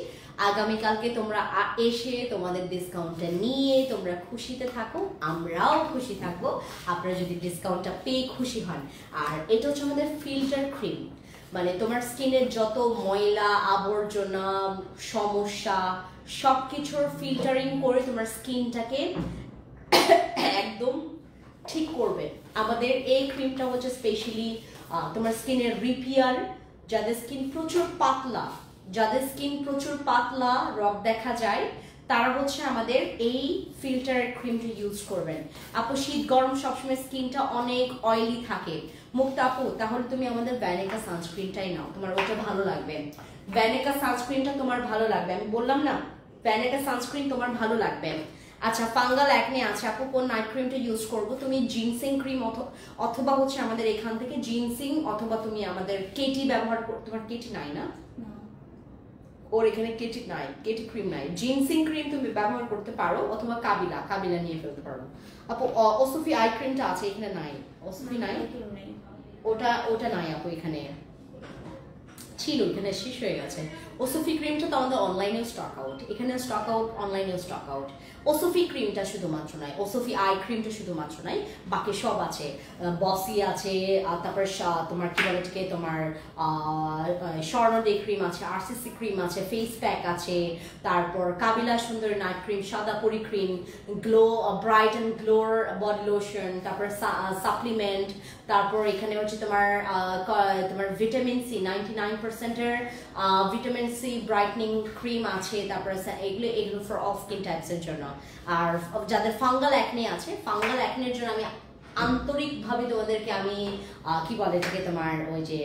আগামীকালকে তোমরা এসে তোমাদের ডিসকাউন্টটা নিয়ে তোমরা খুশিতে থাকো, আমরাও খুশি থাকবো আপনারা যদি ডিসকাউন্টটা পেয়ে খুশি হন। আর এটা হচ্ছে আমাদের ফিল্টার ক্রিম, মানে তোমার স্কিনের যত ময়লা আবর্জনা সমস্যা সব কিছুর ফিল্টারিং করে তোমার স্কিনটাকে একদম ঠিক করবে। আমাদের এই ক্রিমটা হচ্ছে স্পেশালি তোমার স্কিনের রিপেয়ার, যাদের স্কিন প্রচুর পাতলা, যাদের স্কিন প্রচুর পাতলা রগ দেখা যায় তারা হচ্ছে আমাদের এই ফিল্টারের ক্রিমটা ইউজ করবেন। আপু শীত গরম সবসময় স্কিনটা অনেক অয়েলি থাকে মুক্তা আপু, তাহলে তুমি আমাদের ভ্যানিকা সানস্ক্রিনটাই নাও, তোমার ওটা ভালো লাগবে। ভ্যানিকা সানস্ক্রিনটা তোমার ভালো লাগবে, আমি বললাম না ভ্যানিকা সানস্ক্রিন তোমার ভালো লাগবে। আচ্ছা ফাঙ্গাল অ্যাকনে আছে আপু, কোন নাইট ক্রিমটা ইউজ করব? তুমি জিনসিং ক্রিম অথবা হচ্ছে আমাদের এখান থেকে জিনসিং, অথবা তুমি আমাদের কেটি ব্যবহার কর। তোমার কেটি নাই না? ওর এখানে কেটি নাই, কেটি ক্রিম নাই। জিনসিং ক্রিম তুমি ব্যবহার করতে পারো, অথবা কাবিলা নিয়ে ফেলতে পারো। আপু ওসফি আই ক্রিমটা আছে এখানে নাই, ওসফি নাই, ওটা নাই আপু, এখানে ছিল, এখানে শেষ হয়ে গেছে। ওসফি ক্রিমটা তো আমাদের অনলাইনেও স্টক আউট, এখানে স্টক আউট, অনলাইনেও স্টক আউট। ওসফি ক্রিমটা শুধুমাত্র নয়, ওসফি আই ক্রিমটা শুধুমাত্র নয়, বাকি সব আছে, বসি আছে, তারপর তোমার কি বলে থেকে তোমার স্বর্ণ ডে ক্রিম আছে, আরসিসি ক্রিম আছে, ফেস প্যাক আছে, তারপর কাবিলা সুন্দরী নাইট ক্রিম, সাদাপুরি ক্রিম, গ্লো ব্রাইট অ্যান্ড গ্লোর বডি লোশন, তারপর সাপ্লিমেন্ট, তারপর এখানে হচ্ছে তোমার ভিটামিন সি 99%-এর ভিটামিন সি ব্রাইটনিং ক্রিম আছে, তারপরে এগুলো ফর অল স্কিন টাইপসের জন্য। আর যাদের ফাঙ্গাল অ্যাকনে আছে, ফাঙ্গাল অ্যাকনের জন্য আমি আন্তরিকভাবে তোমাদেরকে আমি কি বলে থেকে তোমার ওই যে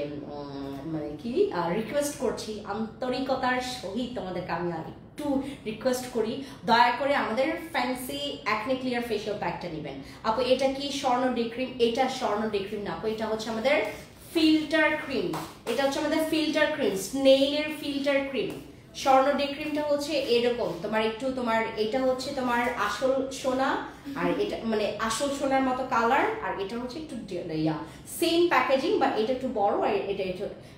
মানে কি রিকোয়েস্ট করছি, আন্তরিকতার সহিত তোমাদেরকে আমি একটু রিকোয়েস্ট করি, দয়া করে আমাদের ফ্যান্সি অ্যাকনে ক্লিয়ার ফেশিয়াল প্যাকটা নেবেন। আপু এটা কি স্বর্ণ ডে ক্রিম? এটা স্বর্ণ ডে ক্রিম না আপু, এটা হচ্ছে আমাদের ফিল্টার ক্রিম, এটা হচ্ছে আমাদের ফিল্টার ক্রিম, স্নেইলের ফিল্টার ক্রিম। স্বর্ণ ডে ক্রিমটা হচ্ছে এরকম তোমার একটু তোমার এটা হচ্ছে তোমার আসল সোনা, আর এটা মানে আসল সোনার মতো কালার, আর এটা হচ্ছে একটু সেম প্যাকেজিং, বাট এটা একটু বড়, আর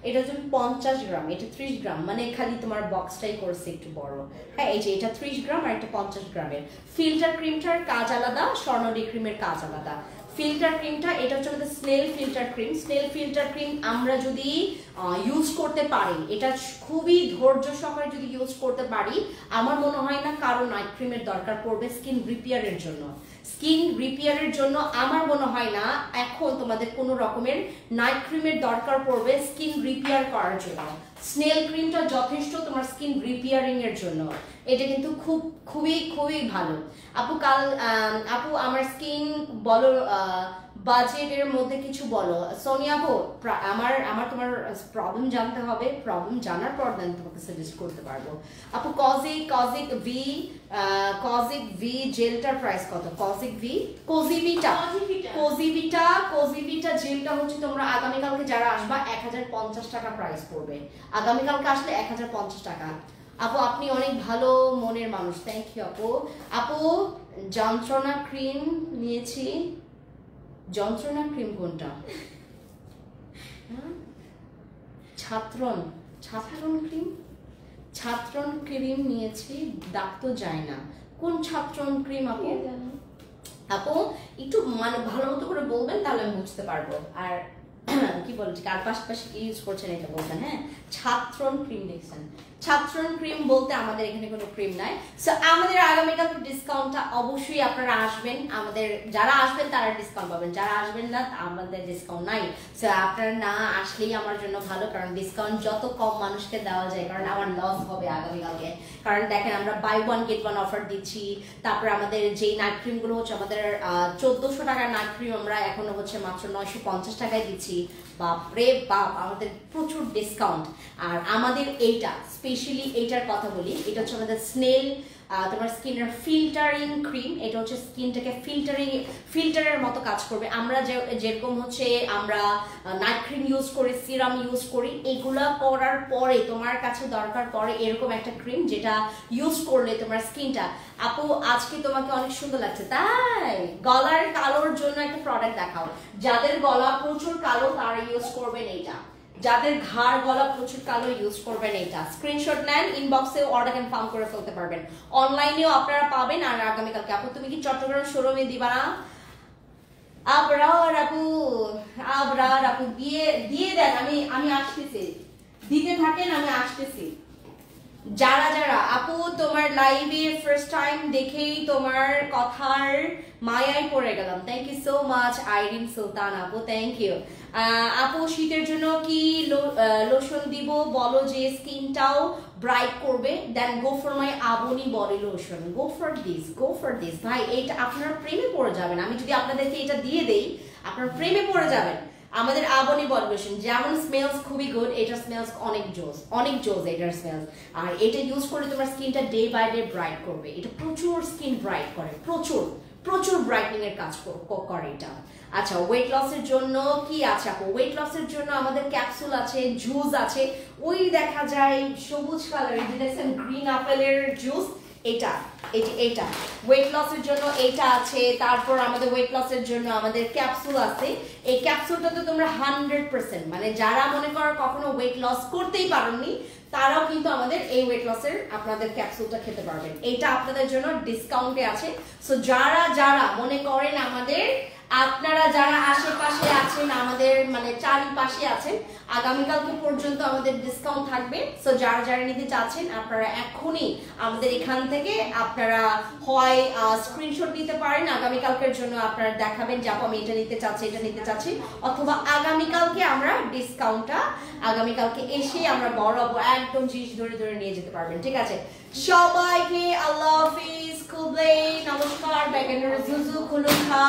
এটা হচ্ছে 50 গ্রাম, এটা 30 গ্রাম, মানে খালি তোমার বক্সটাই করছে একটু বড়। হ্যাঁ এই যে এটা 30 গ্রাম আর এটা 50 গ্রামের। ফিল্টার ক্রিমটার কাজ আলাদা, স্বর্ণ ডে ক্রিমের কাজ আলাদা। ফিল্টার ক্রিমটা এটা হচ্ছে আমাদের snail filter cream. Snail filter cream আমরা যদি ইউজ করতে পারি, এটা খুবই ধৈর্য সহকারে যদি ইউজ করতে পারি, আমার মনে হয় না কারো নাইট ক্রিমের দরকার পড়বে স্কিন রিপেয়ারের জন্য। স্কিন রিপেয়ারের জন্য আমার মনে হয় না এখন তোমাদের কোনো রকমের নাইট ক্রিমের দরকার পড়বে স্কিন রিপেয়ার করার জন্য। স্নেল ক্রিমটা যথেষ্ট তোমার স্কিন রিপেয়ারিং এর জন্য, এটা কিন্তু খুবই ভালো। আপু আপু আমার স্কিন বলো, বাজেটের মধ্যে কিছু বলো। সোনিয়া আপু আমার তোমার প্রবলেম জানতে হবে, প্রবলেম জানার পর দেন তোমাকে সাজেস্ট করতে পারবো। আপু কজিক ভি জেলটার প্রাইস কত? কোজিভিটা জেলটা হচ্ছে তোমরা আগামীকালকে যারা আসবা 1050 টাকা প্রাইস পড়বে, আগামীকালকে আসলে 1050 টাকা। আপু আপনি অনেক ভালো মনের মানুষ, থ্যাংক ইউ আপু। আপু যন্ত্রণা ক্রিম নিয়েছি, যন্ত্রণা ক্রিম কোনটা? ছাত্রন ক্রিম নিয়েছি, দাগ তো যায় না। কোন ছাত্রন ক্রিম আপু? আপু একটু মানে ভালো মতো করে বলবেন, তাহলে আমি বুঝতে পারবো। আর কি বলছি কার পাশাপাশি কি ইউজ করছেন এটা বলবেন। হ্যাঁ ছাত্রন ক্রিম দেখছেন, ছাত্রন ক্রিম বলতে আমাদের এখানে কোনো ক্রিম নাই। সো আমাদের আগামীকাল ডিসকাউন্টটা অবশ্যই আপনারা আসবেন, আমাদের যারা আসবেন তারা ডিসকাউন্ট পাবেন, যারা আসবেন না আমাদের ডিসকাউন্ট নাই। সো আপনারা না আসলেই আমার জন্য ভালো, কারণ ডিসকাউন্ট যত কম মানুষকে দেওয়া যায়, কারণ আমার লস হবে আগামীকালকে। কারণ দেখেন আমরা বাই 1 get 1 অফার দিচ্ছি, তারপরে আমাদের যেই নাইট ক্রিমগুলো হচ্ছে আমাদের 1400 টাকার নাইট ক্রিম আমরা এখনো হচ্ছে মাত্র 950 টাকায় দিচ্ছি। বাপরে বাপ, আমাদের প্রচুর ডিসকাউন্ট। আর আমাদের এইটা স্পেশালি এইটার কথা বলি, এটা হচ্ছে আমাদের স্নেল তোমার স্কিনের ফিল্টারিং ক্রিম। এটা হচ্ছে স্কিনটাকে ফিল্টারের মতো কাজ করবে। আমরা যেরকম হচ্ছে আমরা নাইট ক্রিম ইউজ করি, সিরাম ইউজ করি, এগুলা করার পরে তোমার কাছে দরকার পড়ে এরকম একটা ক্রিম যেটা ইউজ করলে তোমার স্কিনটা, আপু আজকে তোমাকে অনেক সুন্দর লাগছে, তাই গলার কালোর জন্য একটা প্রোডাক্ট দেখাও। যাদের গলা প্রচুর কালো তারা ইউজ করবেন এইটা, যাদের ঘাড় গলা প্রচুর কালো ইউজ করবেন এটা। স্ক্রিনশট নেন, ইনবক্সে অর্ডার কনফার্ম করে ফেলতে পারবেন, অনলাইনেও আপনারা পাবেন। আর আগামীকালকে আপু তুমি কি চট্টগ্রাম শোরুমে দিবা না? আবরার আপু দিয়ে দেন, আমি আসতেছি, দিতে থাকেন, আমি আসতেছি। যারা যারা আপু তোমার লাইভে ফার্স্ট টাইম দেখেই তোমার কথার মায়ায় পড়ে গেলাম, thank you so much Irin Sultan আপু, থ্যাংক ইউ। আপু শীতের জন্য কি লোশন দিব বলো যে স্কিনটাও ব্রাইট করবে? দেন গো ফর মাই আবনি body lotion, go for this ভাই, এটা আপনার প্রেমে পড়ে যাবেন। আমি যদি আপনাদেরকে এটা দিয়ে দেই আপনার প্রেমে পড়ে যাবেন। আমাদের আবনি বডি লোশন যেমন স্মেলস খুবই গুড, এটা স্মেলস অনেক জোস এটার স্মেলস। আর এটা ইউজ করলে তোমার স্কিনটা ডে বাই ডে ব্রাইট করবে। এটা প্রচুর স্কিন ব্রাইট করে, প্রচুর ব্রাইটনিং এর কাজ করে এটা। আচ্ছা ওয়েট লসের জন্য কি আছে আপু? ওয়েট লসের জন্য আমাদের ক্যাপসুল আছে, জুস আছে, ওই দেখা যায় সবুজ কালারের, দেখছেন গ্রিন আপেলের জুস, এটা ওয়েট লসের জন্য এটা আছে। তারপর আমাদের ওয়েট লসের জন্য আমাদের ক্যাপসুল আছে। এই ক্যাপসুলটা তো তোমরা 100% মানে যারা মনে করো কখনো ওয়েট লস করতেই পারোনি তারাও কিন্তু আমাদের এই ওয়েট লসের আপনাদের ক্যাপসুলটা খেতে পারবেন। এটা আপনাদের জন্য ডিসকাউন্টে আছে। সো যারা মনে করেন আমাদের, আপনারা যারা আশেপাশে আছেন আমাদের মানে চারিপাশে আছেন, আগামীকালকে পর্যন্ত আমাদের ডিসকাউন্ট থাকবে। সো যারা নিতে চাচ্ছেন আপনারা এখনই আমাদের এখান থেকে আপনারা হয় স্ক্রিনশট নিতে পারেন, আগামীকালকের জন্য আপনারা দেখাবেন যে আপু আমি এটা নিতে চাচ্ছি, অথবা আগামীকালকে আমরা ডিসকাউন্টটা আগামীকালকে এসে আমরা বড় একদম জিনিস ধরে নিয়ে যেতে পারবেন, ঠিক আছে? সবাইকে আল্লাহ হাফিজ, খুবলে নমস্কার, ব্যাগেন্ডার জুজু খুলুখা,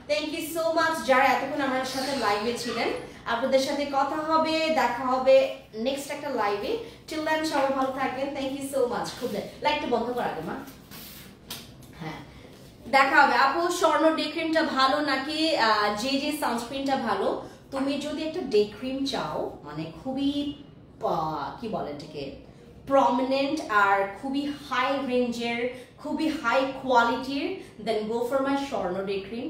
থ্যাংক ইউ সো মাচ যারা এতক্ষণ আমার সাথে লাইভে ছিলেন। আপনাদের সাথে কথা হবে, দেখা হবে নেক্সট একটা লাইভে। টিল দেন সবাই ভালো থাকবেন, থ্যাংক ইউ সো মাচ। খুব লাইকটা বন্ধ করা আগে মা, হ্যাঁ দেখা হবে। আপু স্বর্ণ ডে ক্রিমটা ভালো নাকি যে সানস্ক্রিনটা ভালো? তুমি যদি একটা ডে ক্রিম চাও মানে খুবই কি বলে এটাকে প্রমিনেন্ট আর খুবই হাই রেঞ্জের, খুবই হাই কোয়ালিটির, দেন গো ফর মাই স্বর্ণ ডে ক্রিম।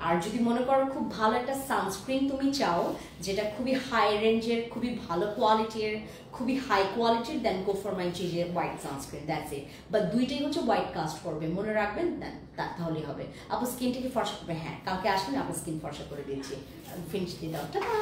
আর যদি মনে করো খুব ভালো একটা সানস্ক্রিন তুমি চাও যেটা খুবই হাই রেঞ্জের, খুবই ভালো কোয়ালিটির, খুবই হাই কোয়ালিটির, then go for my GJ white sunscreen, that's it. But দুইটাই হচ্ছে হোয়াইট কাস্ট করবে, মনে রাখবেন, দেন তাহলেই হবে। আপু স্কিনটাকে ফর্সা করবে, হ্যাঁ কালকে আসবেন, আপনার স্কিন ফর্সা করে দিয়েছি, ফিনিশ দিয়ে দাও, টাটা।